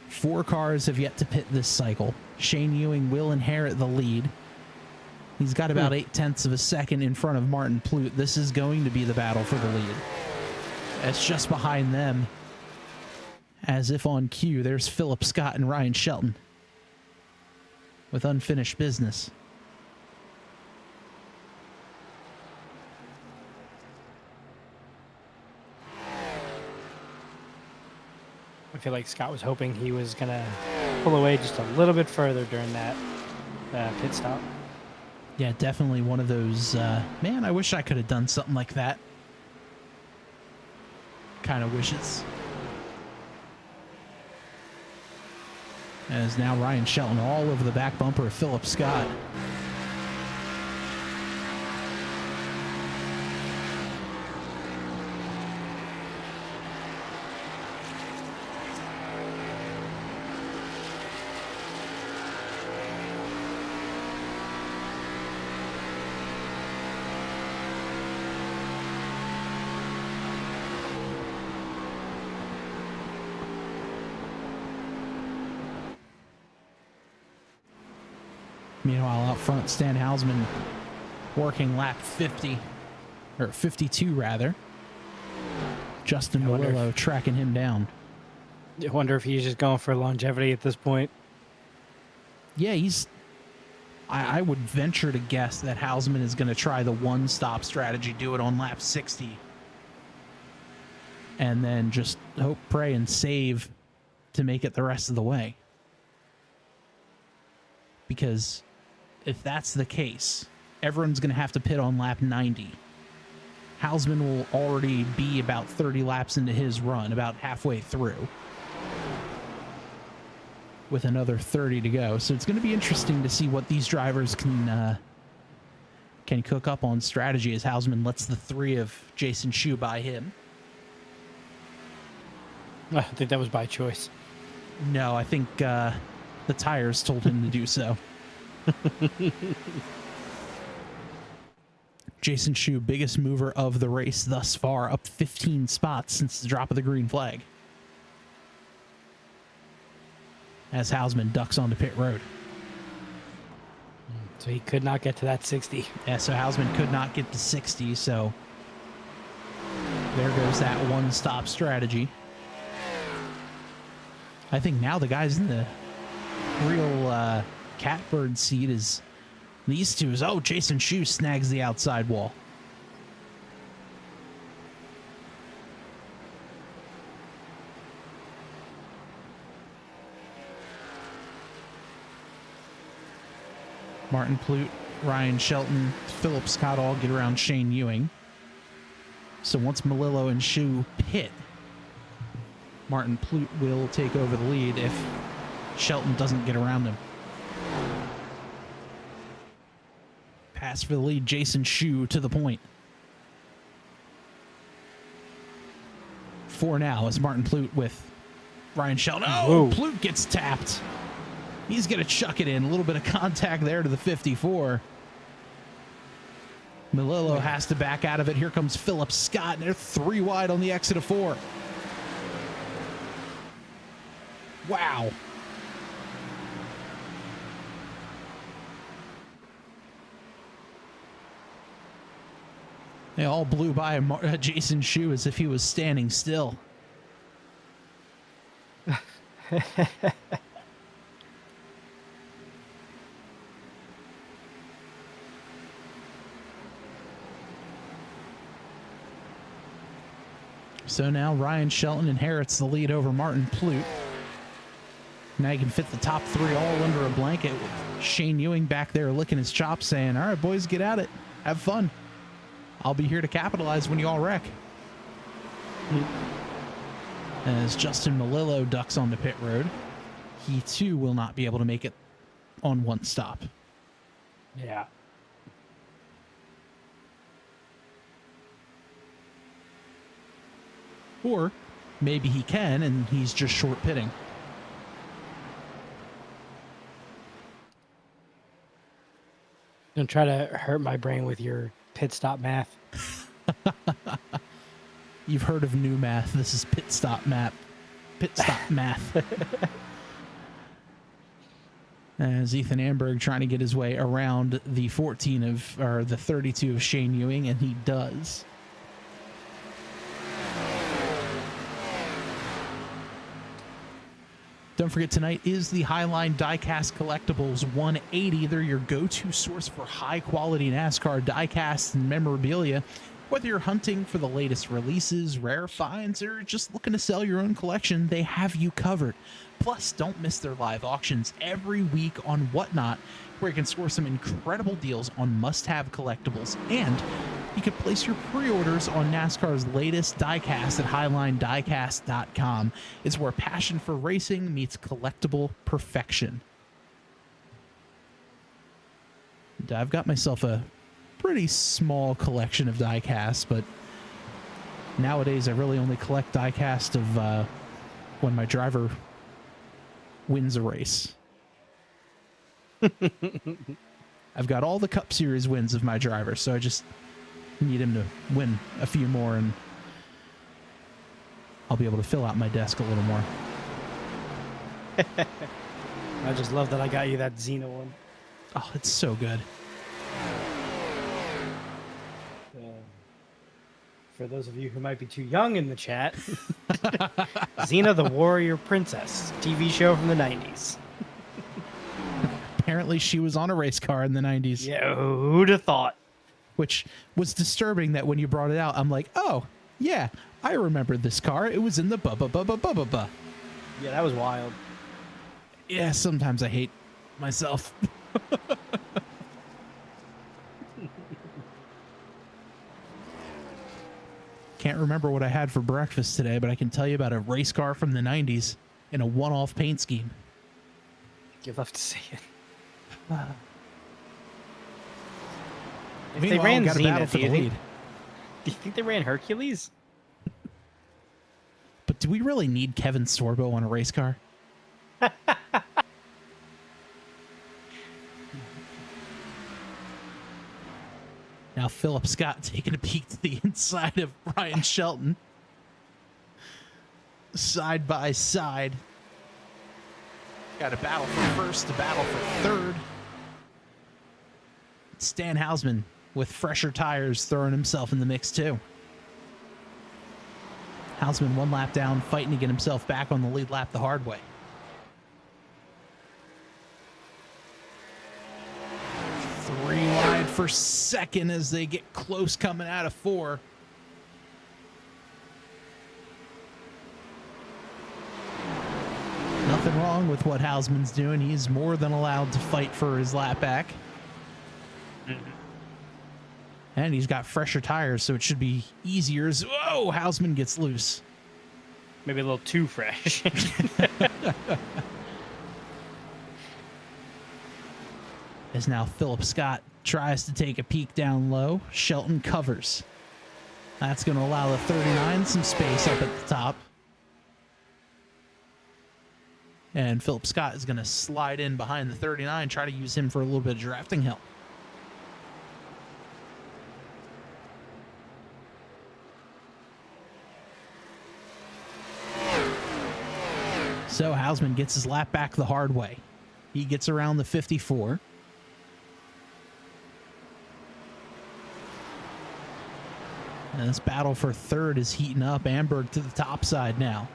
4 cars have yet to pit this cycle. Shane Ewing will inherit the lead. He's got about 0.8 of a second in front of Martin Plute. This is going to be the battle for the lead. It's just behind them. As if on cue, there's Philip Scott and Ryan Shelton with unfinished business. I feel like Scott was hoping he was going to pull away just a little bit further during that pit stop. Yeah, definitely one of those, man, I wish I could have done something like that kind of wishes. As now Ryan Shelton all over the back bumper of Philip Scott. Meanwhile, out front, Stan Hausman working lap 50, or 52 rather. Justin Malillo tracking him down. I wonder if he's just going for longevity at this point. Yeah, I would venture to guess that Hausman is going to try the one-stop strategy, do it on lap 60, and then just hope, pray, and save to make it the rest of the way. Because if that's the case, everyone's going to have to pit on lap 90. Hausman will already be about 30 laps into his run, about halfway through, with another 30 to go. So it's going to be interesting to see what these drivers can cook up on strategy as Hausman lets the 3 of Jason Shu by him. I think that was by choice. No, I think the tires told him to do so. Jason Shu, biggest mover of the race thus far, up 15 spots since the drop of the green flag, as Hausman ducks onto pit road. So he could not get to that 60. Yeah, so Hausman could not get to 60, so there goes that one-stop strategy. I think now the guys in the real catbird seat is these two. Oh, Jason Shu snags the outside wall. Martin Plute, Ryan Shelton, Philip Scott all get around Shane Ewing. So once Malillo and Shu pit, Martin Plute will take over the lead if Shelton doesn't get around him. Pass for the lead, Jason Shu to the point. 4 now is Martin Plute with Ryan Shelton. Oh, whoa. Plute gets tapped. He's going to chuck it in. A little bit of contact there to the 54. Malillo has to back out of it. Here comes Philip Scott, and they're 3 wide on the exit of 4. Wow. They all blew by Jason Shu as if he was standing still. So now Ryan Shelton inherits the lead over Martin Plute. Now you can fit the top 3 all under a blanket with Shane Ewing back there licking his chops saying, all right, boys, get at it. Have fun. I'll be here to capitalize when you all wreck. As Justin Malillo ducks onto pit road, he too will not be able to make it on one stop. Yeah. Or maybe he can and he's just short pitting. Don't try to hurt my brain with your pit stop math. You've heard of new math. This is pit stop math. Pit stop math. As Ethan Amberg trying to get his way around the 14 of, or the 32 of Shane Ewing, and he does. Don't forget, tonight is the Highline Diecast Collectibles 180. They're your go-to source for high-quality NASCAR diecasts and memorabilia. Whether you're hunting for the latest releases, rare finds, or just looking to sell your own collection, they have you covered. Plus, don't miss their live auctions every week on Whatnot, where you can score some incredible deals on must-have collectibles. And you can place your pre-orders on NASCAR's latest diecast at HighlineDiecast.com. It's where passion for racing meets collectible perfection. And I've got myself a pretty small collection of diecasts, but nowadays I really only collect diecast of when my driver wins a race. I've got all the Cup Series wins of my driver, so I just need him to win a few more and I'll be able to fill out my desk a little more. I just love that I got you that Xena one. Oh, it's so good. For those of you who might be too young in the chat, Xena the Warrior Princess, TV show from the 90s. Apparently she was on a race car in the 90s. Yeah, who'd have thought? Which was disturbing that when you brought it out, I'm like, oh, yeah, I remember this car. It was in the ba-ba-ba-ba-ba-ba-ba. Yeah, that was wild. Yeah, sometimes I hate myself. Can't remember what I had for breakfast today, but I can tell you about a race car from the 90s in a one-off paint scheme. You'd love to see it. If Meanwhile, they ran got a battle Xena, for do the lead. you think they ran Hercules? But do we really need Kevin Sorbo on a race car? Now Philip Scott taking a peek to the inside of Brian Shelton. Side by side. Got a battle for first, a battle for third. Stan Hausman with fresher tires throwing himself in the mix too. Hausman one lap down, fighting to get himself back on the lead lap the hard way. Three wide for second as they get close coming out of four. Nothing wrong with what Hausman's doing. He's more than allowed to fight for his lap back. And he's got fresher tires, so it should be easier as, whoa, Hausman gets loose. Maybe a little too fresh. As now Philip Scott tries to take a peek down low. Shelton covers. That's going to allow the 39 some space up at the top. And Philip Scott is going to slide in behind the 39, try to use him for a little bit of drafting help. So Hausman gets his lap back the hard way. He gets around the 54. And this battle for third is heating up. Amberg to the top side now.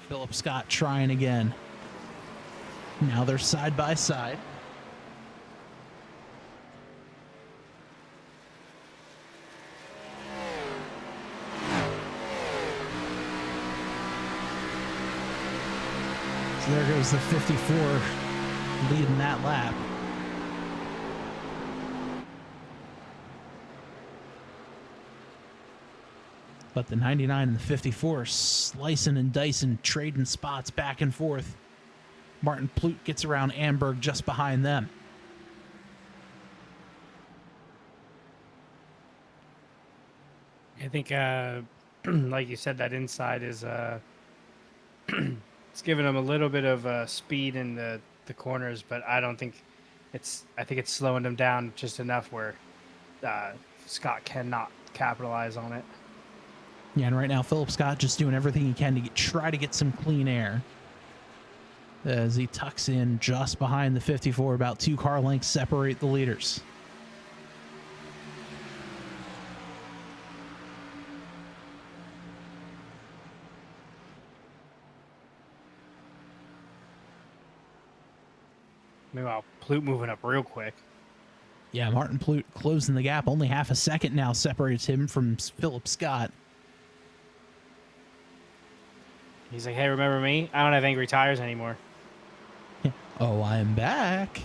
Philip Scott trying again. Now they're side by side. So there goes the 54 leading that lap. But the 99 and the 54 slicing and dicing, trading spots back and forth. Martin Plute gets around Amberg just behind them. I think, like you said, that inside is it's giving them a little bit of speed in the corners, but I don't think I think it's slowing them down just enough where Scott cannot capitalize on it. Yeah, and right now Philip Scott just doing everything he can to try to get some clean air. As he tucks in just behind the 54, about 2 car lengths separate the leaders. Meanwhile, Plute moving up real quick. Yeah, Martin Plute closing the gap. Only half a second now separates him from Philip Scott. He's like, hey, remember me? I don't have angry tires anymore. Oh, I'm back.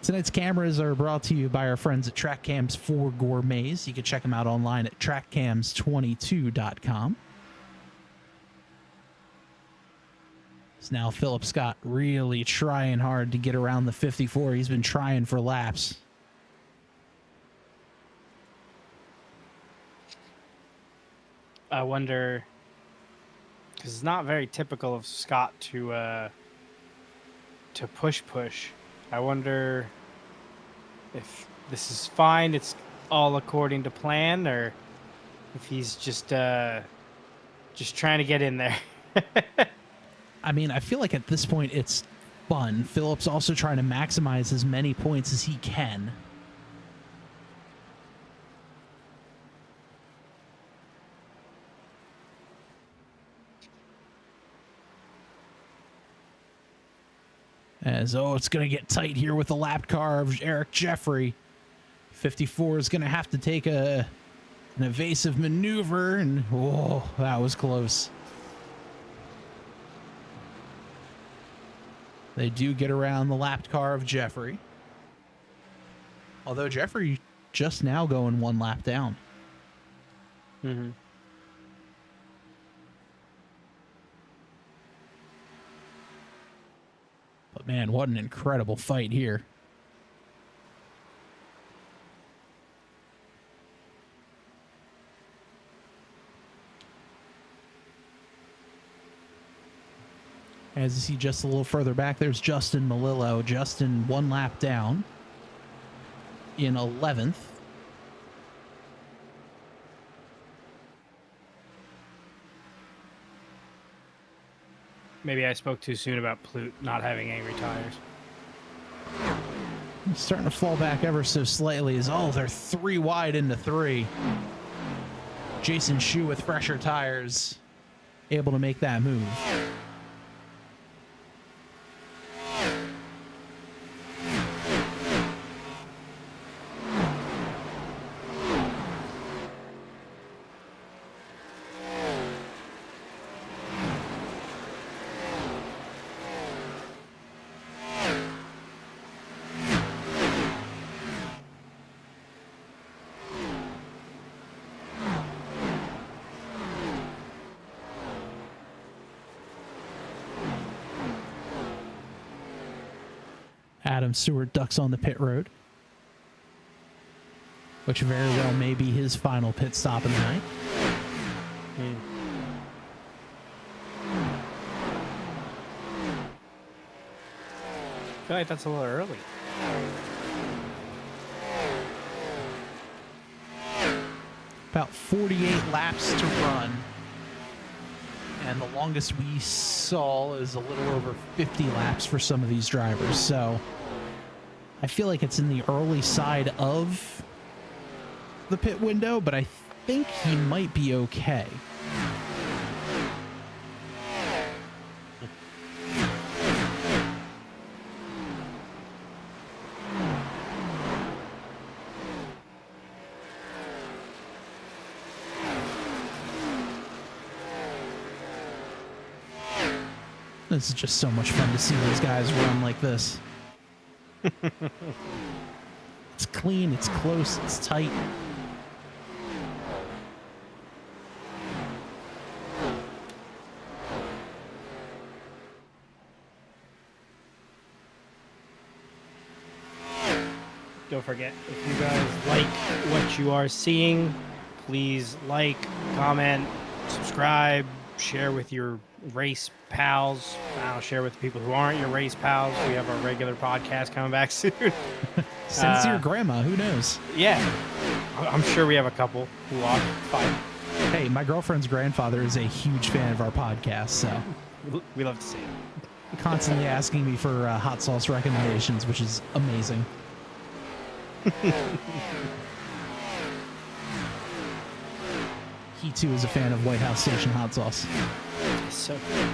Tonight's cameras are brought to you by our friends at TrackCams 4 Gourmets. You can check them out online at trackcams22.com. So now Philip Scott really trying hard to get around the 54. He's been trying for laps. I wonder, because it's not very typical of Scott to push. I wonder if this is fine. It's all according to plan, or if he's just trying to get in there. I mean, I feel like at this point it's fun. Philip's also trying to maximize as many points as he can. As, it's going to get tight here with the lap car of Eric Jeffrey. 54 is going to have to take an evasive maneuver, and that was close. They do get around the lapped car of Jeffrey. Although Jeffrey just now going one lap down. Mm-hmm. But man, what an incredible fight here. As you see just a little further back, there's Justin Malillo. Justin one lap down in 11th. Maybe I spoke too soon about Plute not having angry tires. He's starting to fall back ever so slightly as, they're 3 wide into 3. Jason Shu with fresher tires, able to make that move. Adam Stewart ducks on the pit road, which very well may be his final pit stop of the night. I feel like that's a little early. About 48 laps to run. And the longest we saw is a little over 50 laps for some of these drivers. So I feel like it's in the early side of the pit window, but I think he might be okay. This is just so much fun to see these guys run like this. It's clean, it's close, it's tight. Don't forget, if you guys like what you are seeing, please like, comment, subscribe, share with your race pals. Share with people who aren't your race pals. We have our regular podcast coming back soon. Send to your grandma, who knows? Yeah, I'm sure we have a couple who are. Fine. Hey, my girlfriend's grandfather is a huge fan of our podcast, so we love to see it. Constantly asking me for hot sauce recommendations, which is amazing. He too is a fan of White House Station hot sauce. It's so good.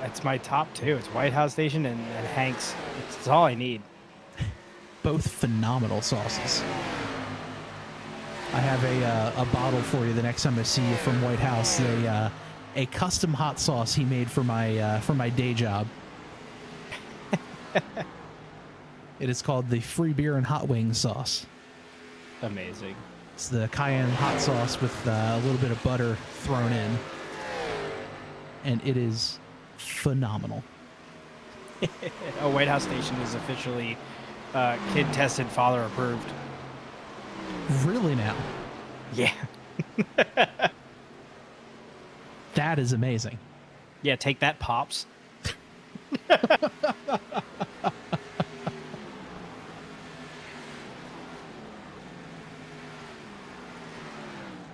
It's my top two. It's White House Station and Hank's. It's all I need. Both phenomenal sauces. I have a bottle for you the next time I see you from White House. A custom hot sauce he made for my day job. It is called the Free Beer and Hot Wings sauce. Amazing. It's the cayenne hot sauce with a little bit of butter thrown in. And it is phenomenal. White House Station is officially kid tested, father approved. Really now? Yeah. That is amazing. Yeah, take that, Pops.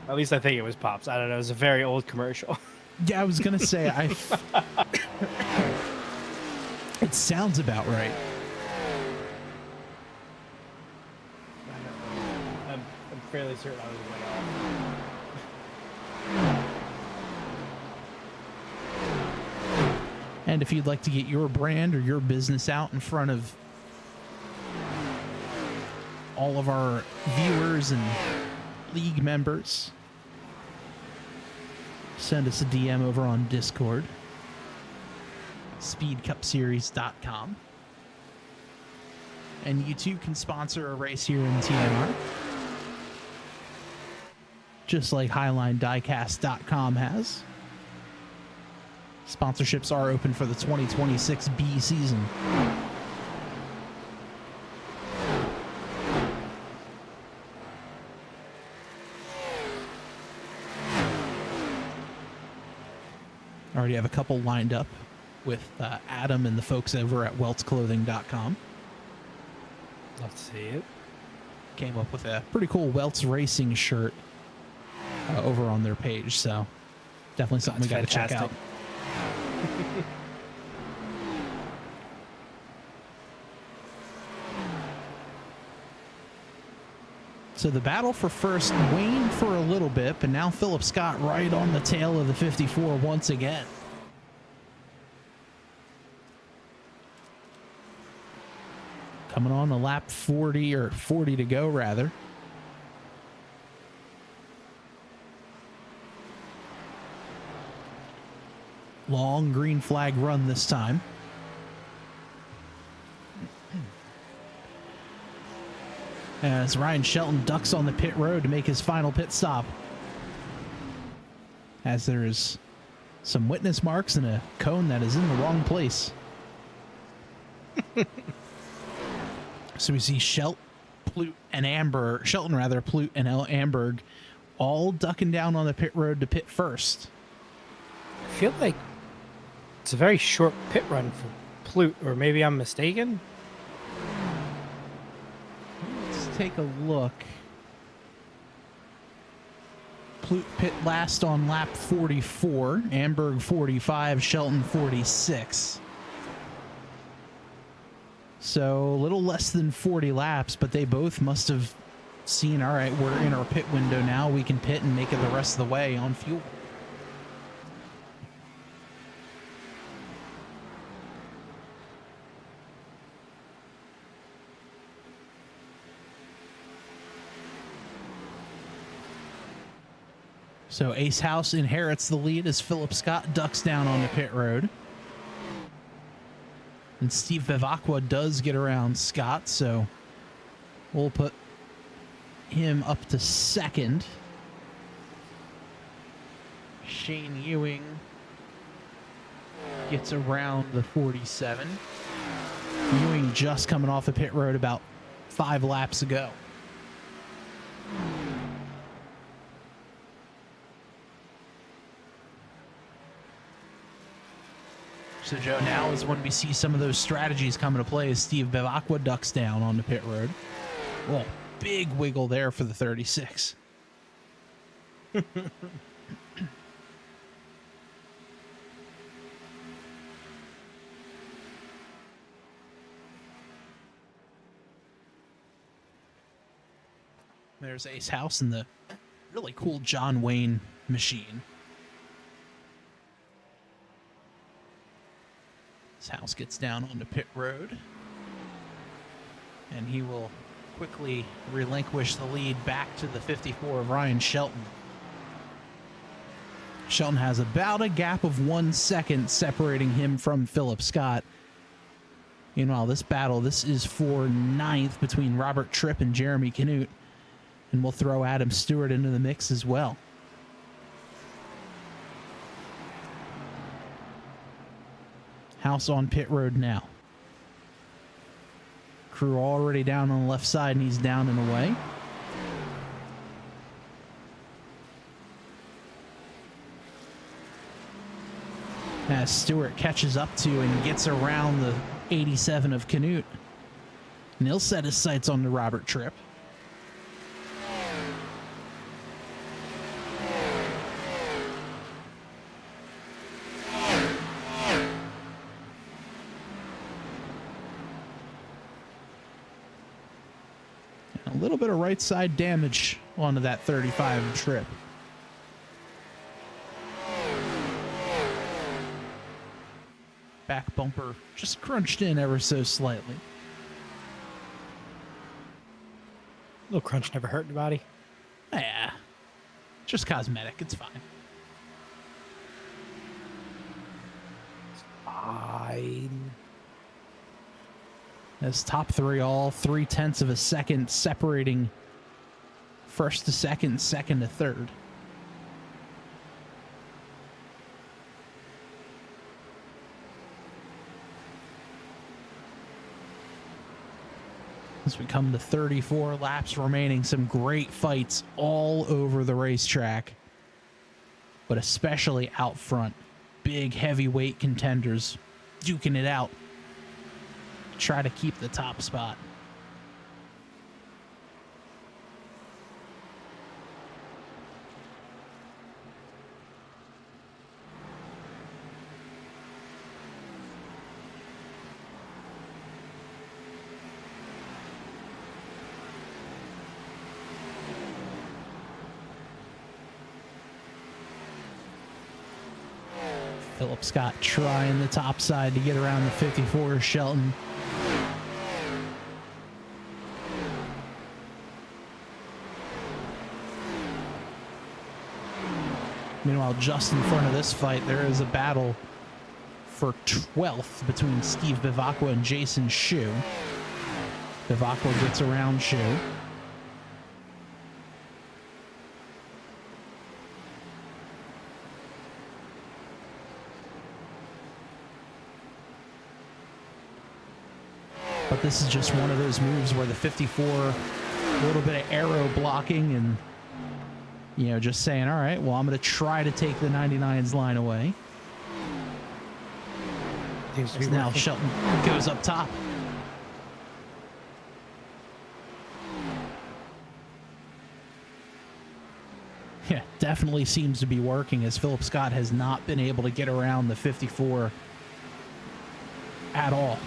At least I think it was Pops. I don't know. It was a very old commercial. Yeah, I was going to say, it sounds about right. I'm fairly certain I was way off. And if you'd like to get your brand or your business out in front of all of our viewers and league members, send us a DM over on Discord, speedcupseries.com. And you too can sponsor a race here in TNR, just like HighlineDiecast.com has. Sponsorships are open for the 2026 B season. Already have a couple lined up with Adam and the folks over at weltsclothing.com. Let's see it. Came up with a pretty cool Welts Racing shirt over on their page, so definitely something we got to check out. So the battle for first waned for a little bit, but now Philip Scott right on the tail of the 54 once again. Coming on the lap 40, or 40 to go rather. Long green flag run this time. As Ryan Shelton ducks on the pit road to make his final pit stop. As there's some witness marks and a cone that is in the wrong place. So we see Shelton, Plute, and Amberg all ducking down on the pit road to pit first. I feel like it's a very short pit run for Plute, or maybe I'm mistaken. Let's take a look. Plute pit last on lap 44, Amberg 45, Shelton 46. So a little less than 40 laps, but they both must have seen, all right, we're in our pit window now. We can pit and make it the rest of the way on fuel. So Ace House inherits the lead as Philip Scott ducks down on the pit road. And Steve Vivacqua does get around Scott, so we'll put him up to second. Shane Ewing gets around the 47. Ewing just coming off the pit road about 5 laps ago. So, Joe, now is when we see some of those strategies come into play as Steve Vivacqua ducks down on the pit road. Well, big wiggle there for the 36. There's Ace House and the really cool John Wayne machine. House gets down on the pit road, and he will quickly relinquish the lead back to the 54 of Ryan Shelton. Shelton has about a gap of 1 second separating him from Philip Scott. Meanwhile, this battle, this is for 9th between Robert Tripp and Jeremy Canute, and we'll throw Adam Stewart into the mix as well. House on pit road now. Crew already down on the left side, and he's down and away. as Stewart catches up to and gets around the 87 of Canute. And he'll set his sights on the Robert Tripp. And a little bit of right side damage onto that 35 Tripp. Back bumper just crunched in ever so slightly. A little crunch never hurt anybody. Yeah, just cosmetic. It's fine. Fine. As top three, all 0.3 of a second separating first to second, second to third. As we come to 34 laps remaining, some great fights all over the racetrack, but especially out front. Big heavyweight contenders duking it out. Try to keep the top spot. Philip Scott trying the top side to get around the 54 Shelton. Meanwhile, just in front of this fight, there is a battle for 12th between Steve Bivacqua and Jason Shu. Bivacqua gets around Shu. But this is just one of those moves where the 54, a little bit of arrow blocking and, you know, just saying, all right, well, I'm going to try to take the 99's line away. As now Shelton goes up top. Yeah, definitely seems to be working, as Philip Scott has not been able to get around the 54 at all.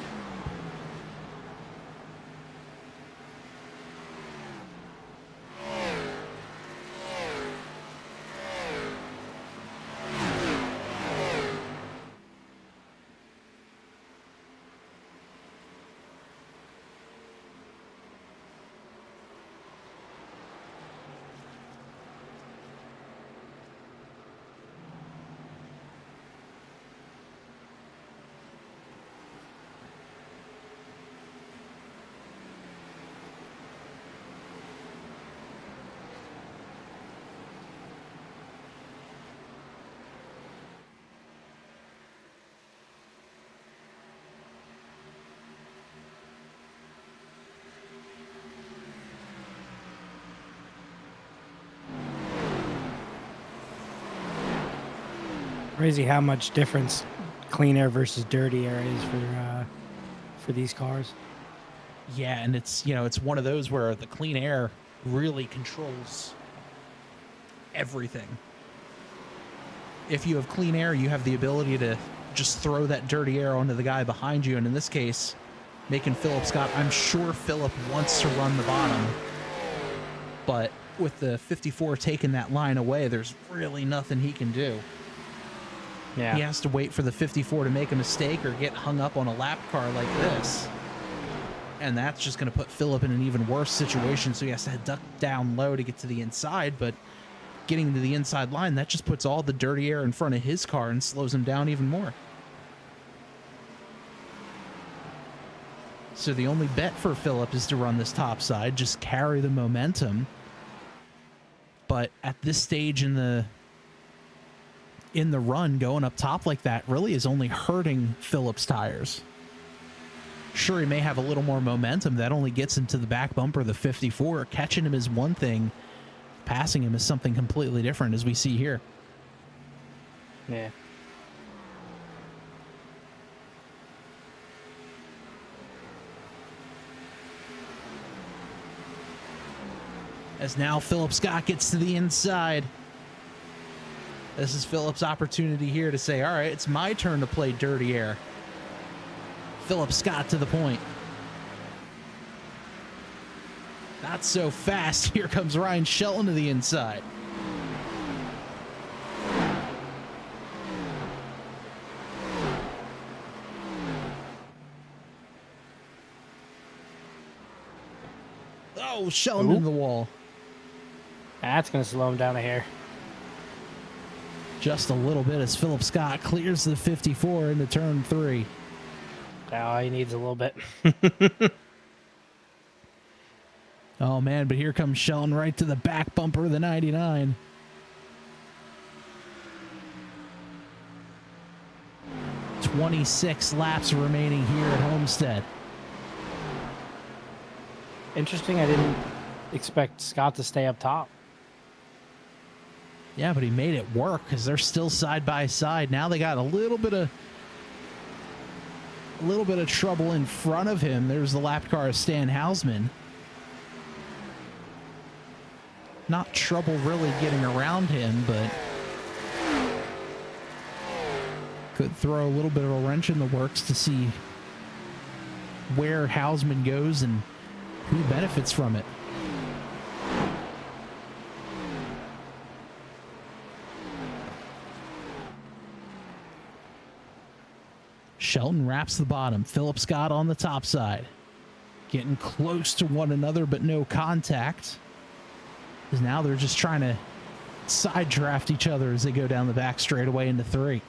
Crazy how much difference clean air versus dirty air is for these cars. Yeah, and it's, you know, it's one of those where the clean air really controls everything. If you have clean air, you have the ability to just throw that dirty air onto the guy behind you, and in this case, making Philip Scott, I'm sure Philip wants to run the bottom, but with the 54 taking that line away, there's really nothing he can do. Yeah. He has to wait for the 54 to make a mistake or get hung up on a lap car like this. And that's just going to put Philip in an even worse situation. So he has to duck down low to get to the inside. But getting to the inside line, that just puts all the dirty air in front of his car and slows him down even more. So the only bet for Philip is to run this top side, just carry the momentum. But at this stage in the run, going up top like that really is only hurting Philip's tires. Sure, he may have a little more momentum. That only gets him to the back bumper of the 54. Catching him is one thing. Passing him is something completely different, as we see here. Yeah. As now Philip Scott gets to the inside. This is Philip's opportunity here to say, all right, it's my turn to play dirty air. Philip Scott to the point. Not so fast. Here comes Ryan Shelton to the inside. Oh, Shelton into the wall. That's going to slow him down a hair. Just a little bit as Philip Scott clears the 54 into turn 3. Oh, he needs a little bit. Oh, man, but here comes Shelton right to the back bumper of the 99. "26 laps remaining here at Homestead." Interesting, I didn't expect Scott to stay up top. Yeah, but he made it work because they're still side by side. Now they got a little bit of trouble in front of him. There's the lap car of Stan Hausman. Not trouble really getting around him, but could throw a little bit of a wrench in the works to see where Hausman goes and who benefits from it. Shelton wraps the bottom. Philip Scott on the top side. Getting close to one another, but no contact. Because now they're just trying to side draft each other as they go down the back straightaway into 3.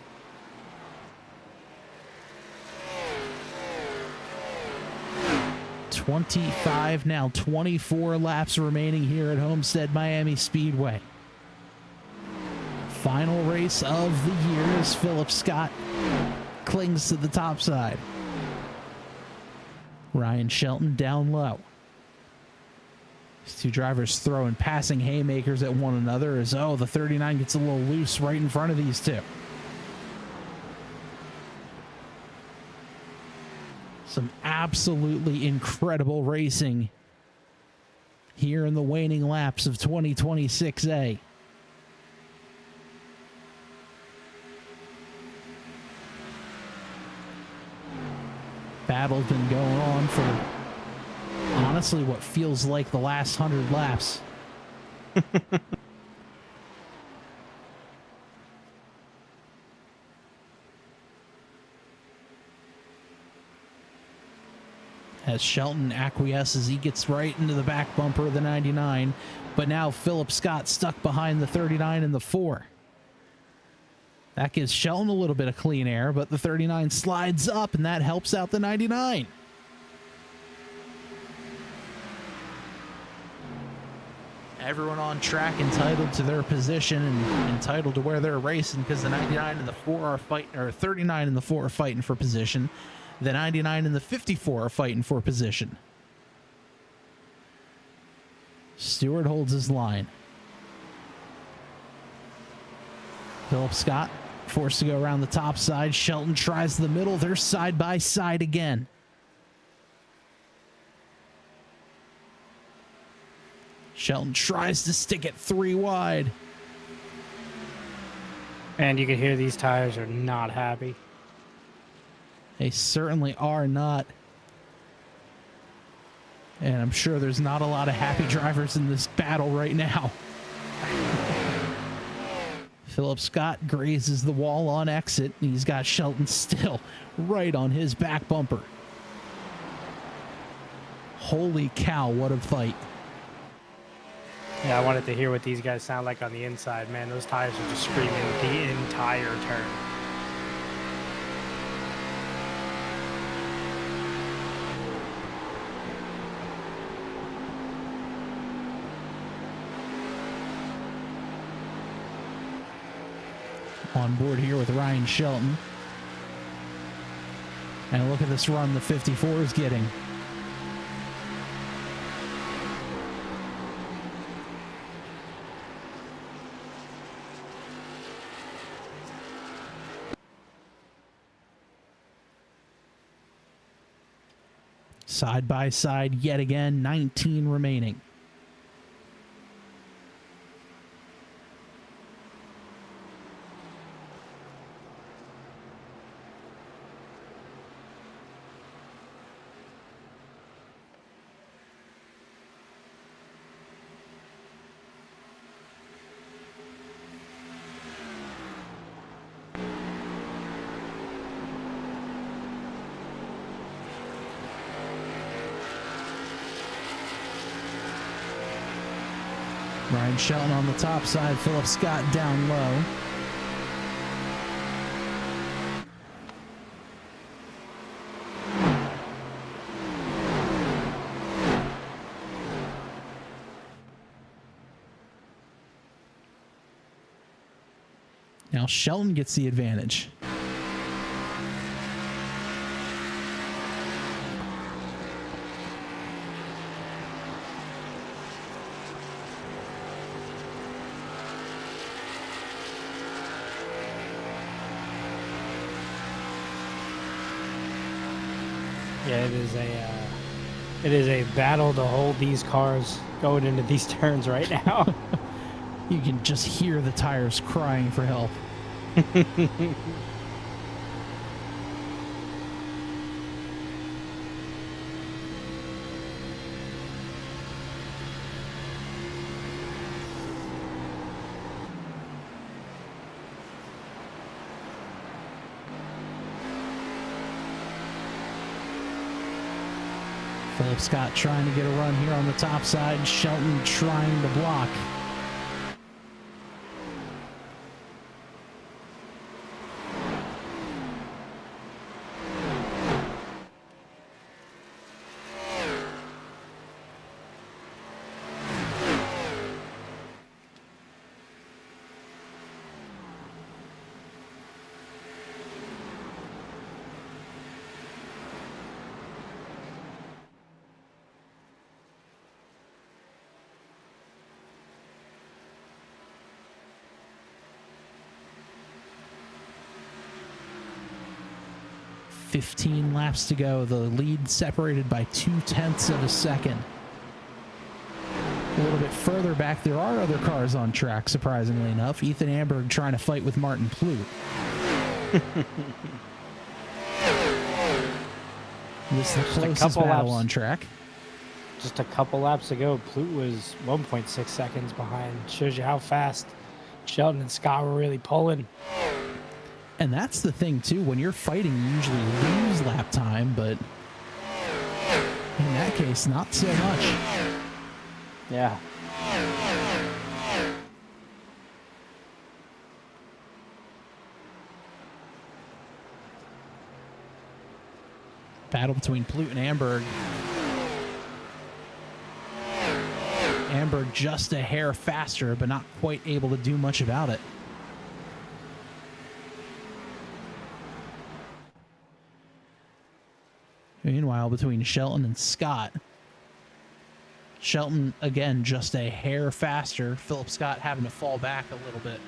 Now 24 laps remaining here at Homestead-Miami Speedway. Final race of the year as Philip Scott clings to the top side. Ryan Shelton down low. These two drivers throwing passing haymakers at one another as, oh, the 39 gets a little loose right in front of these two. Some absolutely incredible racing here in the waning laps of 2026A. Battle's been going on for honestly what feels like the last 100 laps. As Shelton acquiesces, he gets right into the back bumper of the 99, but now Philip Scott stuck behind the 39 and the 4. That gives Shelton a little bit of clean air, but the 39 slides up, and that helps out the 99. Everyone on track entitled to their position and entitled to where they're racing, because the 99 and the 4 are fighting, or 39 and the 4 are fighting for position. The 99 and the 54 are fighting for position. Stewart holds his line. Philip Scott forced to go around the top side. Shelton tries the middle. They're side by side again. Shelton tries to stick it 3 wide. And you can hear these tires are not happy. They certainly are not. And I'm sure there's not a lot of happy drivers in this battle right now. Philip Scott grazes the wall on exit, and he's got Shelton still right on his back bumper. Holy cow, what a fight. Yeah, I wanted to hear what these guys sound like on the inside. Man, those tires are just screaming the entire turn. On board here with Ryan Shelton. And look at this run the 54 is getting. Side by side yet again, 19 remaining. Ryan Shelton on the top side, Philip Scott down low. Now Shelton gets the advantage. Yeah, it is a battle to hold these cars going into these turns right now. You can just hear the tires crying for help. Philip Scott trying to get a run here on the top side. Shelton trying to block. .15 laps to go. The lead separated by 0.2 of a second. A little bit further back, there are other cars on track, surprisingly enough. Ethan Amberg trying to fight with Martin Plute. This is the closest battle on track. Just a couple laps ago, Plute was 1.6 seconds behind. Shows you how fast Shelton and Scott were really pulling. And that's the thing, too. When you're fighting, you usually lose lap time, but in that case, not so much. Yeah. Battle between Plute and Amberg. Amberg just a hair faster, but not quite able to do much about it. Meanwhile, between Shelton and Scott, Shelton, again, just a hair faster. Philip Scott having to fall back a little bit.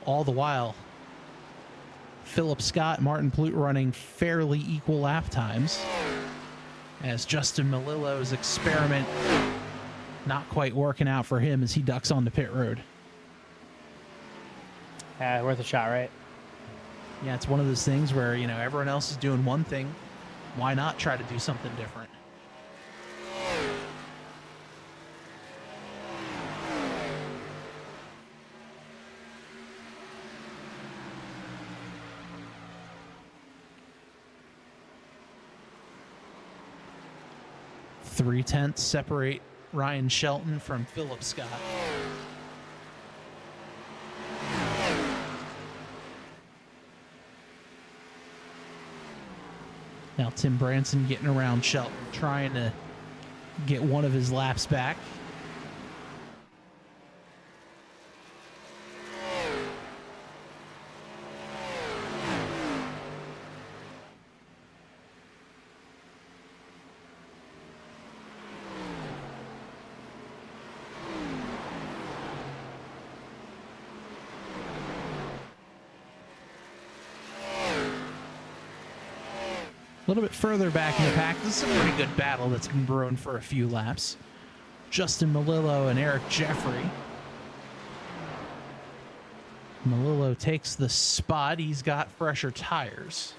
All the while, Philip Scott, Martin Plute running fairly equal lap times, as Justin Melillo's experiment not quite working out for him as he ducks onto pit road. Worth a shot, right? Yeah, it's one of those things where, you know, everyone else is doing one thing. Why not try to do something different? .3 separate Ryan Shelton from Philip Scott. Now Tim Branson getting around Shelton, trying to get one of his laps back. A little bit further back in the pack, this is a pretty good battle that's been brewing for a few laps. Justin Melillo and Eric Jeffrey. Melillo takes the spot. He's got fresher tires.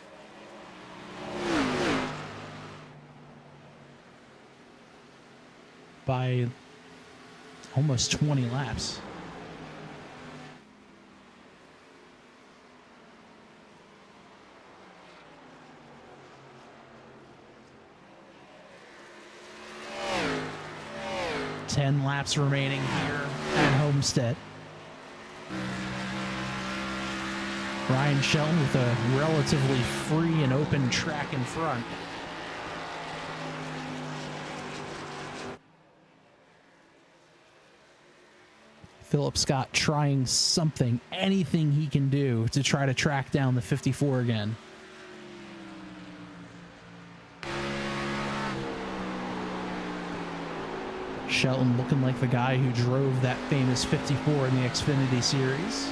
By almost 20 laps. 10 laps remaining here at Homestead. Ryan Shelton with a relatively free and open track in front. Philip Scott trying something, anything he can do to try to track down the 54 again. Shelton looking like the guy who drove that famous 54 in the Xfinity Series.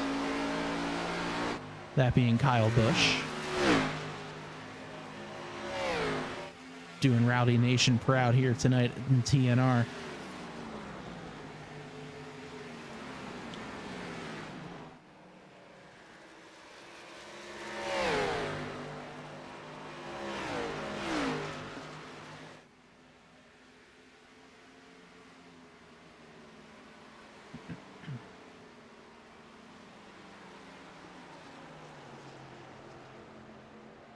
That being Kyle Busch. Doing Rowdy Nation proud here tonight in TNR.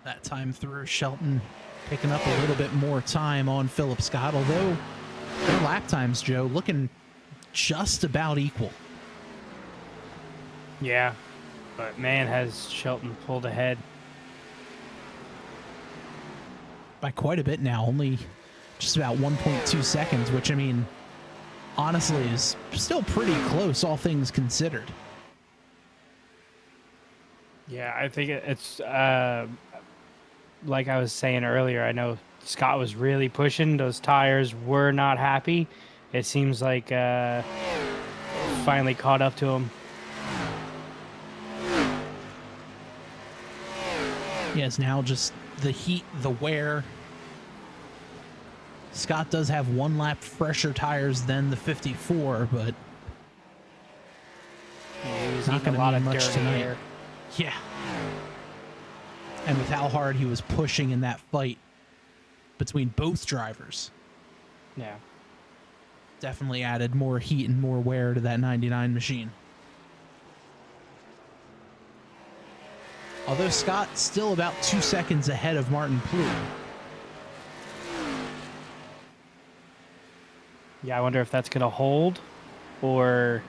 That time through, Shelton picking up a little bit more time on Philip Scott, although their lap times, Joe, looking just about equal. Yeah, but man, has Shelton pulled ahead. By quite a bit now, only just about 1.2 seconds, which, I mean, honestly is still pretty close, all things considered. Yeah, I think it's like I was saying earlier. I know Scott was really pushing. Those tires were not happy. It seems like finally caught up to him. Yes, now just the heat, the wear. Scott does have one lap fresher tires than the 54, but Yeah, he was not eating going a lot to of mean much dirt tonight. here. Yeah. And with how hard he was pushing in that fight between both drivers, Yeah. definitely added more heat and more wear to that 99 machine. Although Scott still about 2 seconds ahead of Martin Plouffe. Yeah, I wonder if that's going to hold or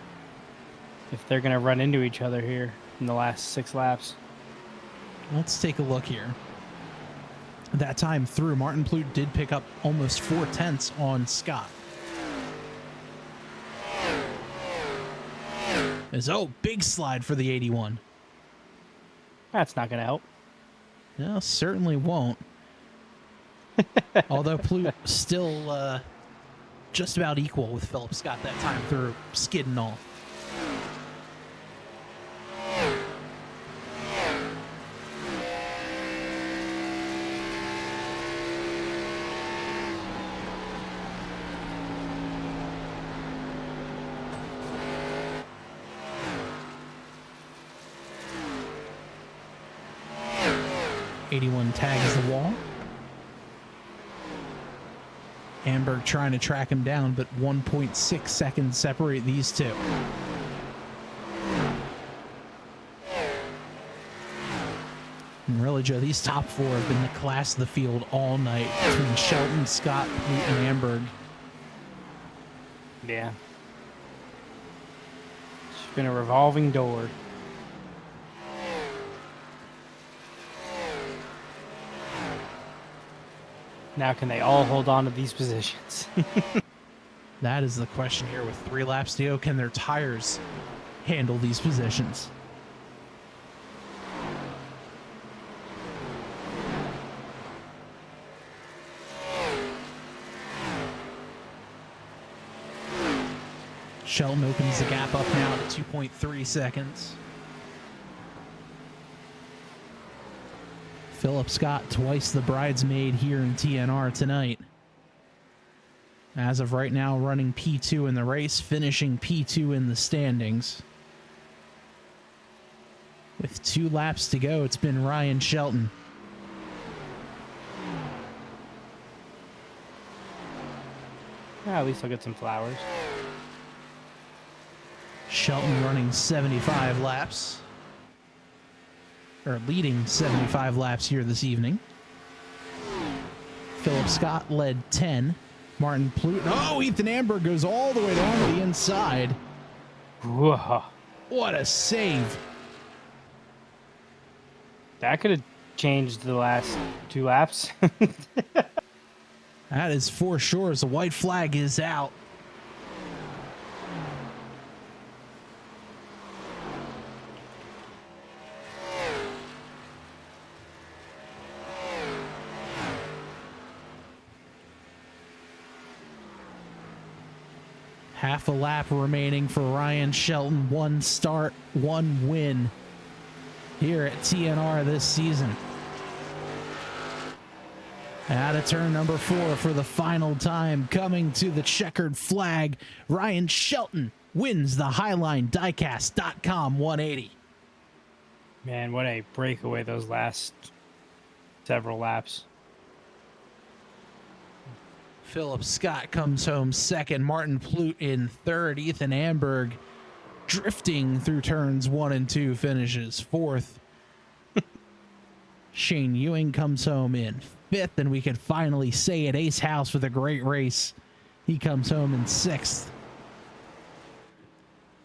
if they're going to run into each other here in the last 6 laps. Let's take a look here. That time through, Martin Plouffe did pick up almost 4/10 on Scott. Big slide for the 81. That's not going to help. No, certainly won't. Although Plouffe still just about equal with Philip Scott that time through, skid and all. '81 tags the wall. Amberg trying to track him down, but 1.6 seconds separate these two. And really, Joe, these top 4 have been the class of the field all night between Shelton, Scott, Plouffe, and Amberg. Yeah. It's been a revolving door. Now can they all hold on to these positions? That is the question here with 3 laps to go. Can their tires handle these positions? Shelton opens the gap up now to 2.3 seconds. Philip Scott, twice the bridesmaid here in TNR tonight. As of right now, running P2 in the race, finishing P2 in the standings. With 2 laps to go, it's been Ryan Shelton. Yeah, at least I'll get some flowers. Shelton running 75 laps. Or leading 75 laps here this evening. Philip Scott led 10. Martin Plute. Oh, Ethan Amber goes all the way down to the inside. Whoa. What a save. That could have changed the last 2 laps. That is for sure as the white flag is out. Half a lap remaining for Ryan Shelton. 1 start, 1 win here at TNR this season. Out of turn number 4 for the final time, coming to the checkered flag, Ryan Shelton wins the Highline Diecast.com 180. Man, what a breakaway those last several laps. Philip Scott comes home second, Martin Plute in third, Ethan Amberg drifting through turns 1 and 2 finishes fourth. Shane Ewing comes home in fifth, and we can finally say it, Ace House with a great race. He comes home in sixth.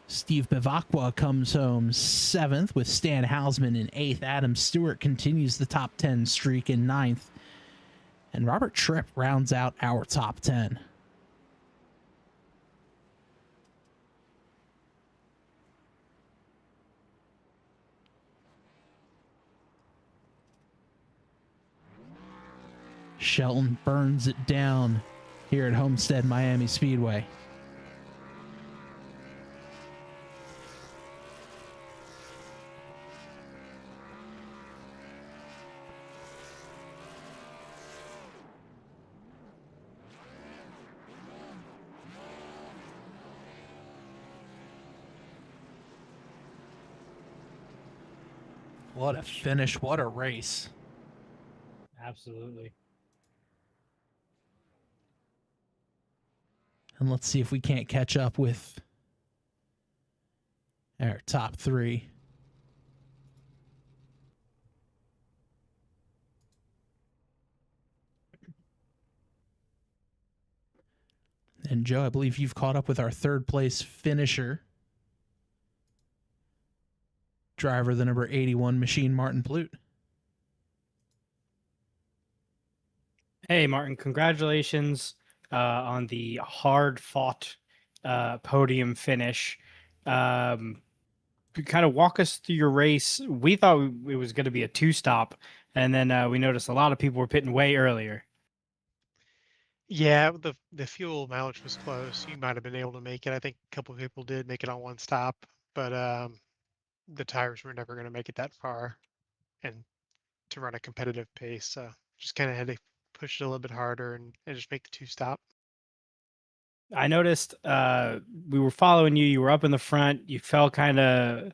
Steve Bivacqua comes home seventh with Stan Hausman in eighth. Adam Stewart continues the top 10 streak in ninth. And Robert Tripp rounds out our top 10. Shelton burns it down here at Homestead-Miami Speedway. What a finish. What a race. Absolutely. And let's see if we can't catch up with our top 3. And Joe, I believe you've caught up with our third place finisher. Driver, the number 81 machine, Martin Plute. Hey, Martin, congratulations on the hard-fought podium finish. Kind of walk us through your race. We thought it was going to be a 2-stop, and then we noticed a lot of people were pitting way earlier. Yeah, the fuel mileage was close. You might have been able to make it. I think a couple of people did make it on 1 stop, but the tires were never going to make it that far, and to run a competitive pace, so just kind of had to push it a little bit harder and just make the 2-stop. I noticed we were following you. You were up in the front. You fell kind of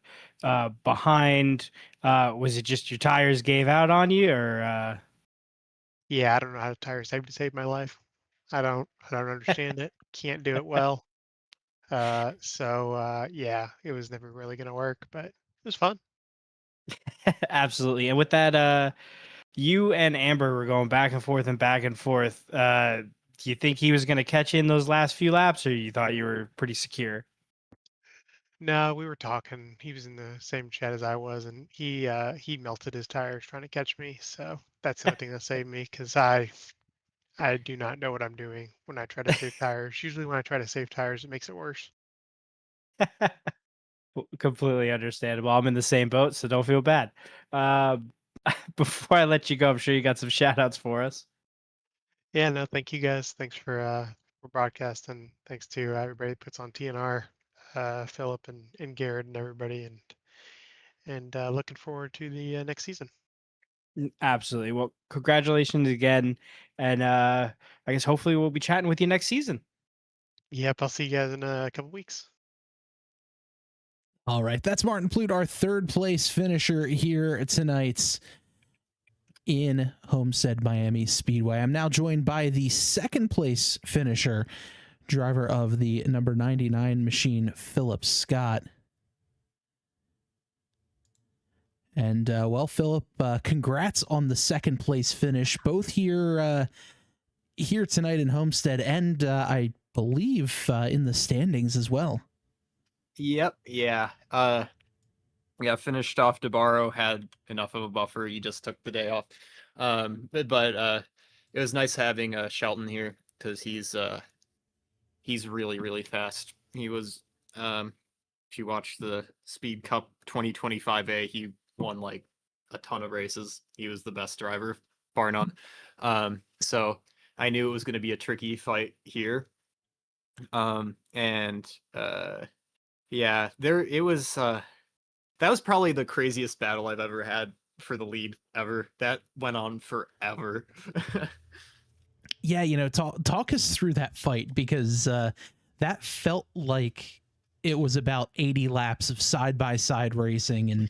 behind. Was it just your tires gave out on you, or? Yeah, I don't know how to tire save to save my life. I don't understand it. Can't do it well. So yeah, it was never really going to work, but it was fun. Absolutely. And with that, you and Amber were going back and forth and back and forth. Do you think he was going to catch you in those last few laps, or you thought you were pretty secure? No, we were talking. He was in the same chat as I was, and he melted his tires trying to catch me. So that's the only thing that saved me, because I do not know what I'm doing when I try to save tires. Usually when I try to save tires, it makes it worse. Completely understandable. I'm in the same boat, so don't feel bad. Before I let you go, I'm sure you got some shout outs for us. Yeah, no, thank you guys. Thanks for broadcasting. Thanks to everybody that puts on TNR, Philip and Garrett and everybody, and looking forward to the next season. Absolutely. Well, congratulations again. And I guess hopefully we'll be chatting with you next season. Yep, I'll see you guys in a couple weeks. All right, that's Martin Plute, our third place finisher here tonight's in Homestead-Miami Speedway. I'm now joined by the second place finisher, driver of the number 99 machine, Philip Scott. And well, Philip, congrats on the second place finish, both here here tonight in Homestead, and I believe in the standings as well. Yep. Yeah. Yeah. Finished off DeBarro, had enough of a buffer. He just took the day off. But it was nice having Shelton here because he's really really fast. He was if you watch the Speed Cup 2025A, he won like a ton of races. He was the best driver, bar none. So I knew it was going to be a tricky fight here. And yeah, there it was. That was probably the craziest battle I've ever had for the lead ever. That went on forever. Yeah, talk us through that fight, because that felt like it was about 80 laps of side by side racing, and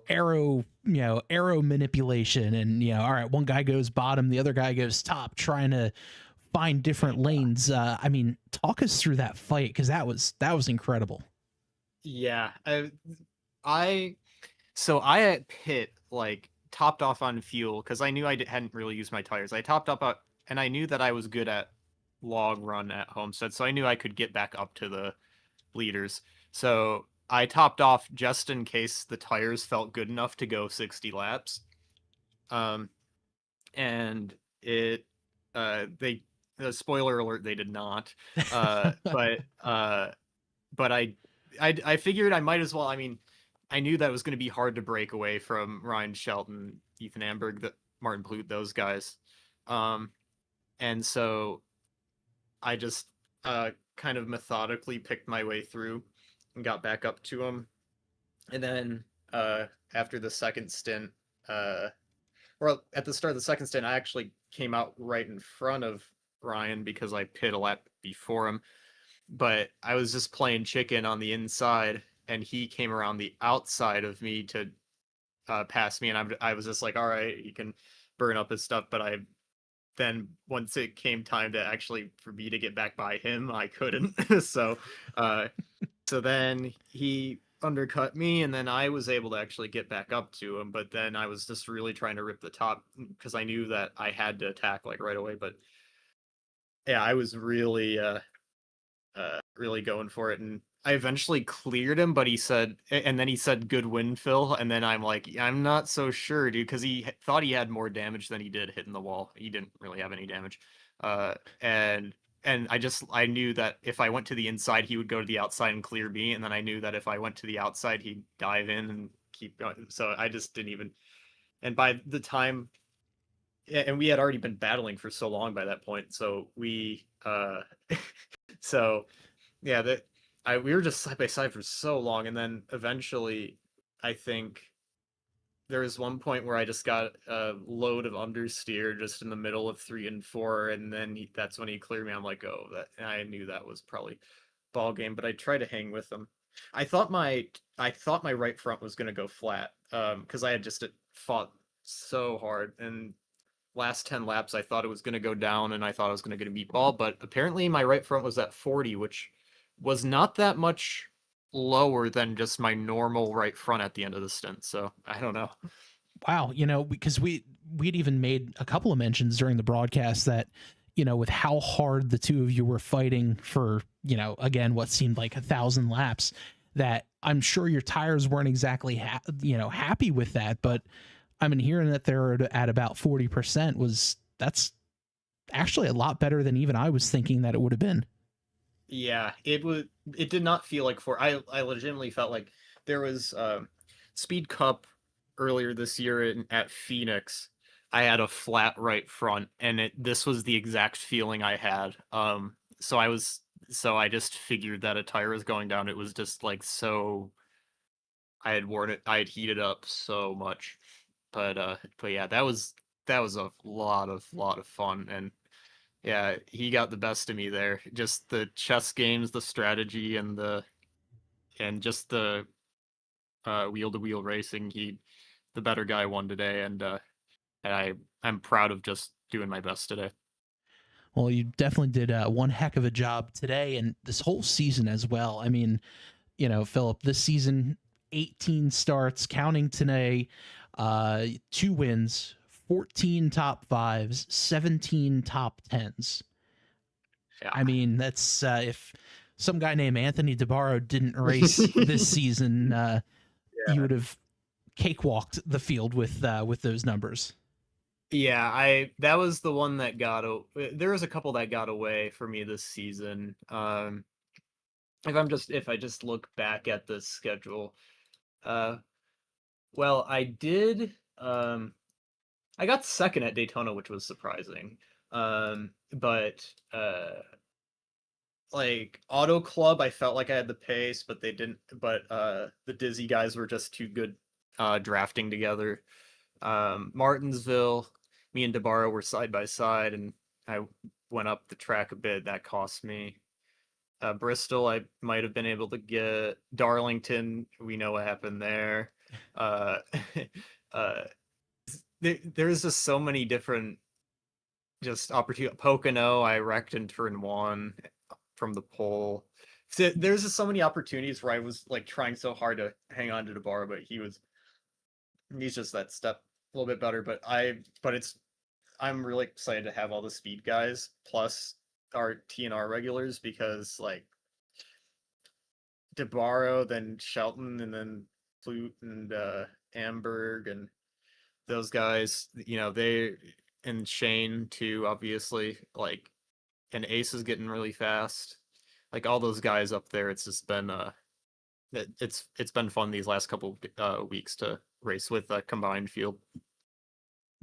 arrow manipulation, and all right, one guy goes bottom, the other guy goes top, trying to find different lanes. I mean, talk us through that fight, because that was incredible. Yeah, I at pit, like, topped off on fuel because I knew hadn't really used my tires. I topped up and I knew that I was good at log run at Homestead, so I knew I could get back up to the leaders. So I topped off just in case the tires felt good enough to go 60 laps. And it they spoiler alert, they did not. But I figured I might as well. I mean, I knew that it was going to be hard to break away from Ryan Shelton, Ethan Amberg, Martin Plout, those guys. And so I just kind of methodically picked my way through and got back up to him. And then after the second stint, or at the start of the second stint, I actually came out right in front of Ryan because I pit a lap before him. But I was just playing chicken on the inside, and he came around the outside of me to pass me, and I was just like, all right, you can burn up his stuff. But then once it came time to actually for me to get back by him, I couldn't. So then he undercut me, and then I was able to actually get back up to him. But then I was just really trying to rip the top because I knew that I had to attack like right away. But yeah, I was really really going for it, and I eventually cleared him, but he said good win, Phil, and then I'm like, I'm not so sure, dude, because he thought he had more damage than he did hitting the wall. He didn't really have any damage. And I knew that if I went to the inside, he would go to the outside and clear me, and then I knew that if I went to the outside, he'd dive in and keep going. So I just didn't even, and by the time, and we had already been battling for so long by that point, so we so yeah, we were just side by side for so long, and then eventually, I think there was one point where I just got a load of understeer just in the middle of 3 and 4, and then that's when he cleared me. I'm like, oh, and I knew that was probably ball game, but I tried to hang with him. I thought my right front was gonna go flat, because I had just fought so hard, and last 10 laps I thought it was going to go down, and I thought I was going to get a meat ball, but apparently my right front was at 40, which was not that much lower than just my normal right front at the end of the stint. So I don't know. Wow, because we'd even made a couple of mentions during the broadcast that with how hard the two of you were fighting for again what seemed like 1,000 laps, that I'm sure your tires weren't exactly happy with that. But I mean, hearing that they're at about 40% that's actually a lot better than even I was thinking that it would have been. Yeah, it did not feel like I legitimately felt like there was Speed Cup earlier this year at Phoenix. I had a flat right front, and this was the exact feeling I had. So I just figured that a tire was going down. It was just like, so I had heated up so much. But yeah, that was a lot of fun, and yeah, he got the best of me there. Just the chess games, the strategy, and just the wheel to wheel racing. The better guy won today, and I'm proud of just doing my best today. Well, you definitely did one heck of a job today, and this whole season as well. I mean, Philip, this season 18 starts, counting today, 2 wins, 14 top fives, 17 top tens. Yeah. I mean, that's if some guy named Anthony DeBarro didn't race this season, you would have cakewalked the field with those numbers. Yeah, that was the one that there was a couple that got away for me this season. If I just look back at the schedule, well, I did I got second at Daytona, which was surprising. But like Auto Club, I felt like I had the pace, but they didn't. But the Dizzy guys were just too good drafting together. Martinsville, me and DeBarro were side by side, and I went up the track a bit. That cost me. Bristol, I might have been able to get. Darlington, we know what happened there. Uh, there's just so many different just opportunity. Pocono, I wrecked in turn 1 from the pole. So there's just so many opportunities where I was like trying so hard to hang on to DeBarro, but he's just that step a little bit better. I'm really excited to have all the speed guys plus our TNR regulars, because like DeBarro, then Shelton, and then Flute and Amberg and those guys, and Shane too, obviously, like, and Ace is getting really fast. Like all those guys up there, it's just been it's been fun these last couple weeks to race with a combined field.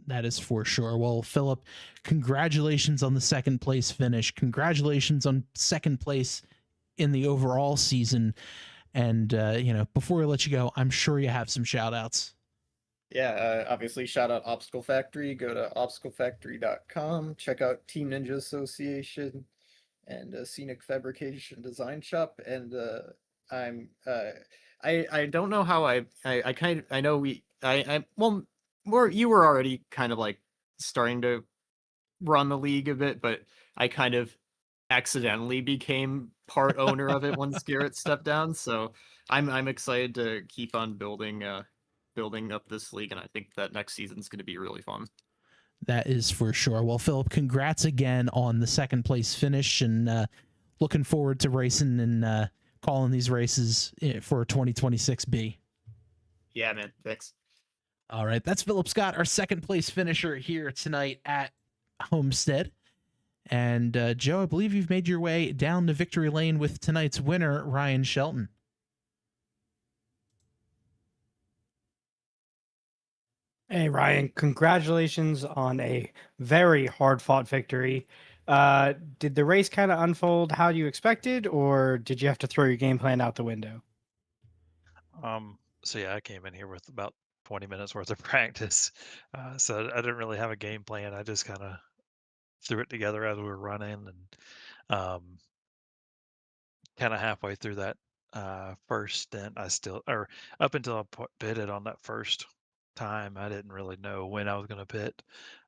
That is for sure. Well, Philip, congratulations on the second place finish. Congratulations on second place in the overall season. And, before we let you go, I'm sure you have some shout outs. Yeah, obviously, shout out Obstacle Factory. Go to obstaclefactory.com. Check out Team Ninja Association and Scenic Fabrication Design Shop. And I don't know how I know you were already kind of like starting to run the league a bit, but I kind of accidentally became part owner of it once Garrett stepped down. So I'm excited to keep on building up this league, and I think that next season's going to be really fun. That is for sure. Well, Philip, congrats again on the second place finish, and looking forward to racing and calling these races for 2026B. Yeah, man. Thanks. All right. That's Philip Scott, our second place finisher here tonight at Homestead. And Joe, I believe you've made your way down to victory lane with tonight's winner, Ryan Shelton. Hey, Ryan, congratulations on a very hard-fought victory. Did the race kind of unfold how you expected, or did you have to throw your game plan out the window? So yeah, I came in here with about 20 minutes worth of practice. So I didn't really have a game plan. I just kind of threw it together as we were running, and kind of halfway through that first stint, up until I pitted on that first time, I didn't really know when I was going to pit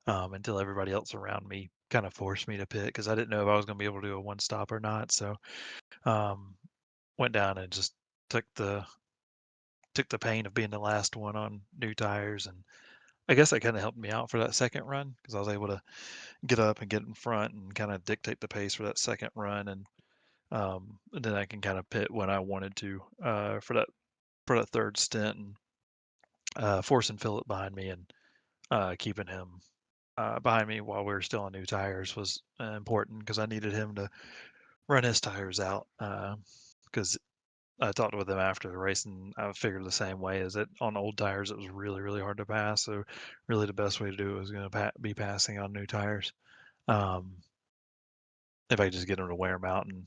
until everybody else around me kind of forced me to pit, because I didn't know if I was going to be able to do a one stop or not. So went down and just took the pain of being the last one on new tires, and I guess that kind of helped me out for that second run, because I was able to get up and get in front and kind of dictate the pace for that second run, and then I can kind of pit when I wanted to for that third stint, and forcing Philip behind me and keeping him behind me while we were still on new tires was important, because I needed him to run his tires out, because I talked with him after the race, and I figured the same way, is that on old tires it was really, really hard to pass. So really the best way to do it was going to be passing on new tires. If I could just get him to wear them out, and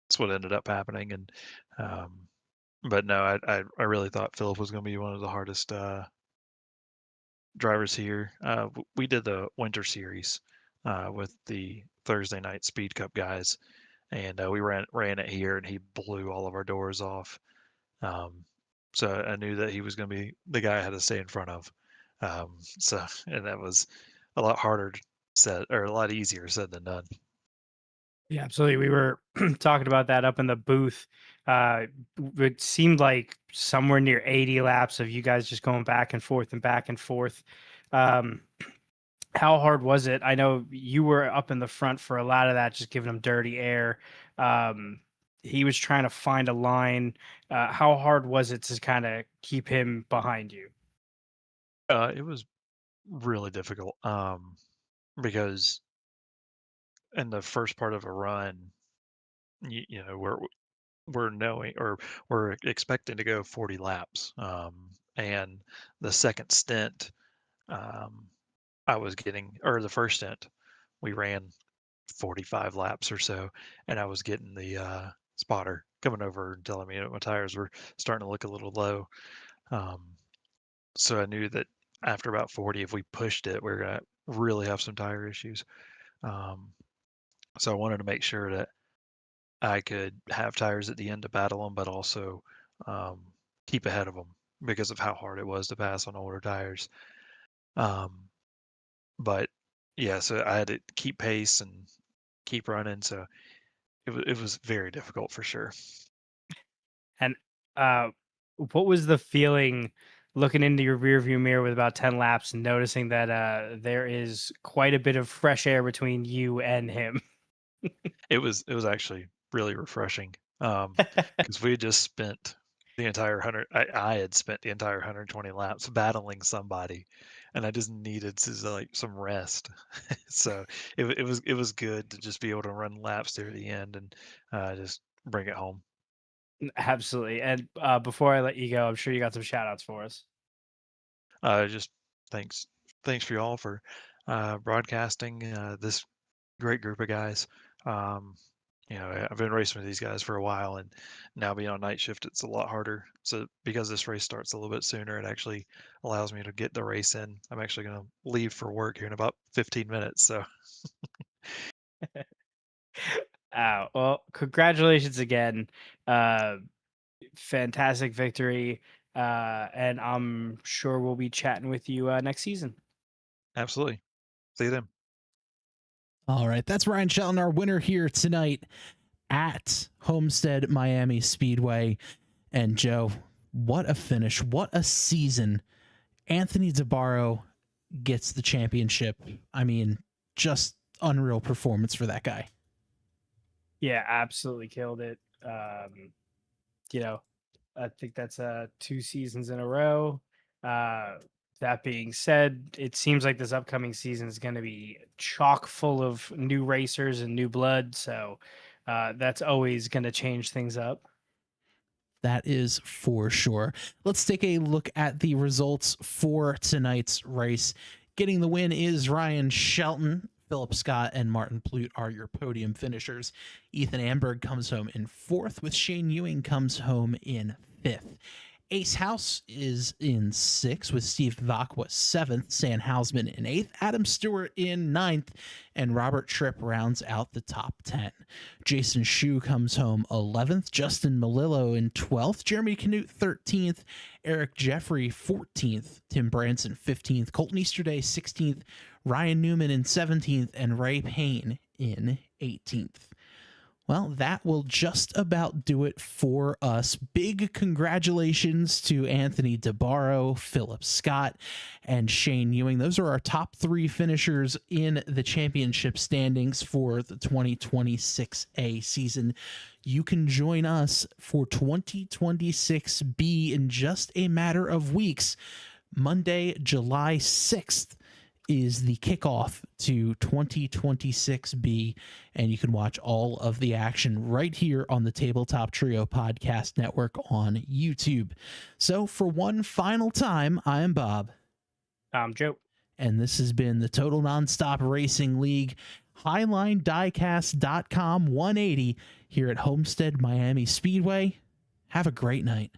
that's what ended up happening. And but no, I really thought Philip was going to be one of the hardest drivers here. We did the winter series with the Thursday night Speed Cup guys, and we ran it here, and he blew all of our doors off. So I knew that he was going to be the guy I had to stay in front of. And that was a lot harder said, or a lot easier said than done. Yeah, absolutely. We were talking about that up in the booth. It seemed like somewhere near 80 laps of you guys just going back and forth and back and forth. How hard was it? I know you were up in the front for a lot of that, just giving him dirty air. He was trying to find a line. How hard was it to kind of keep him behind you? It was really difficult because in the first part of a run, you know, we're knowing or we're expecting to go 40 laps, and the second stint, um, I was getting, or the first stint, we ran 45 laps or so, and I was getting the spotter coming over and telling me that my tires were starting to look a little low. Um, so I knew that after about 40, if we pushed it, we are gonna really have some tire issues. Um, so I wanted to make sure that I could have tires at the end to battle them, but also um, keep ahead of them because of how hard it was to pass on older tires. Um, but yeah, so I had to keep pace and keep running. So it was very difficult for sure. And uh, what was the feeling looking into your rearview mirror with about 10 laps and noticing that there is quite a bit of fresh air between you and him? It was actually really refreshing because we had just spent the entire 100. I had spent the entire 120 laps battling somebody, and I just needed to like some rest. So it was good to just be able to run laps near the end and just bring it home. Absolutely. And before I let you go, I'm sure you got some shout outs for us. Just thanks thanks for y'all for broadcasting this great group of guys. Um, I've been racing with these guys for a while, and now being on night shift, it's a lot harder. So because this race starts a little bit sooner, it actually allows me to get the race in. I'm actually going to leave for work here in about 15 minutes. So Well, congratulations again. Uh, Fantastic victory. And I'm sure we'll be chatting with you next season. absolutely. See you then. All right, that's Ryan Shelton, our winner here tonight at Homestead-Miami Speedway. And Joe, what a finish. What a season. Anthony DeBarro gets the championship. I mean, just unreal performance for that guy. Yeah, absolutely killed it. You know, I think that's 2 seasons in a row. That being said, it seems like this upcoming season is going to be chock full of new racers and new blood. So that's always going to change things up. That is for sure. Let's take a look at the results for tonight's race. Getting the win is Ryan Shelton. Philip Scott and Martin Plute are your podium finishers. Ethan Amberg comes home in fourth, with Shane Ewing comes home in fifth. Ace House is in sixth, with Steve Vakwa seventh, San Hausman in eighth, Adam Stewart in ninth, and Robert Tripp rounds out the top 10. Jason Shue comes home 11th, Justin Malillo in 12th, Jeremy Canute 13th, Eric Jeffrey 14th, Tim Branson 15th, Colton Easterday 16th, Ryan Newman in 17th, and Ray Payne in 18th. Well, that will just about do it for us. Big congratulations to Anthony DeBarro, Philip Scott, and Shane Ewing. Those are our top three finishers in the championship standings for the 2026A season. You can join us for 2026B in just a matter of weeks. Monday, July 6th. Is the kickoff to 2026B, and you can watch all of the action right here on the Tabletop Trio Podcast Network on YouTube. So for one final time, I am Bob. I'm Joe. And this has been the Total Nonstop Racing League HighlineDiecast.com 180 here at Homestead-Miami Speedway. Have a great night.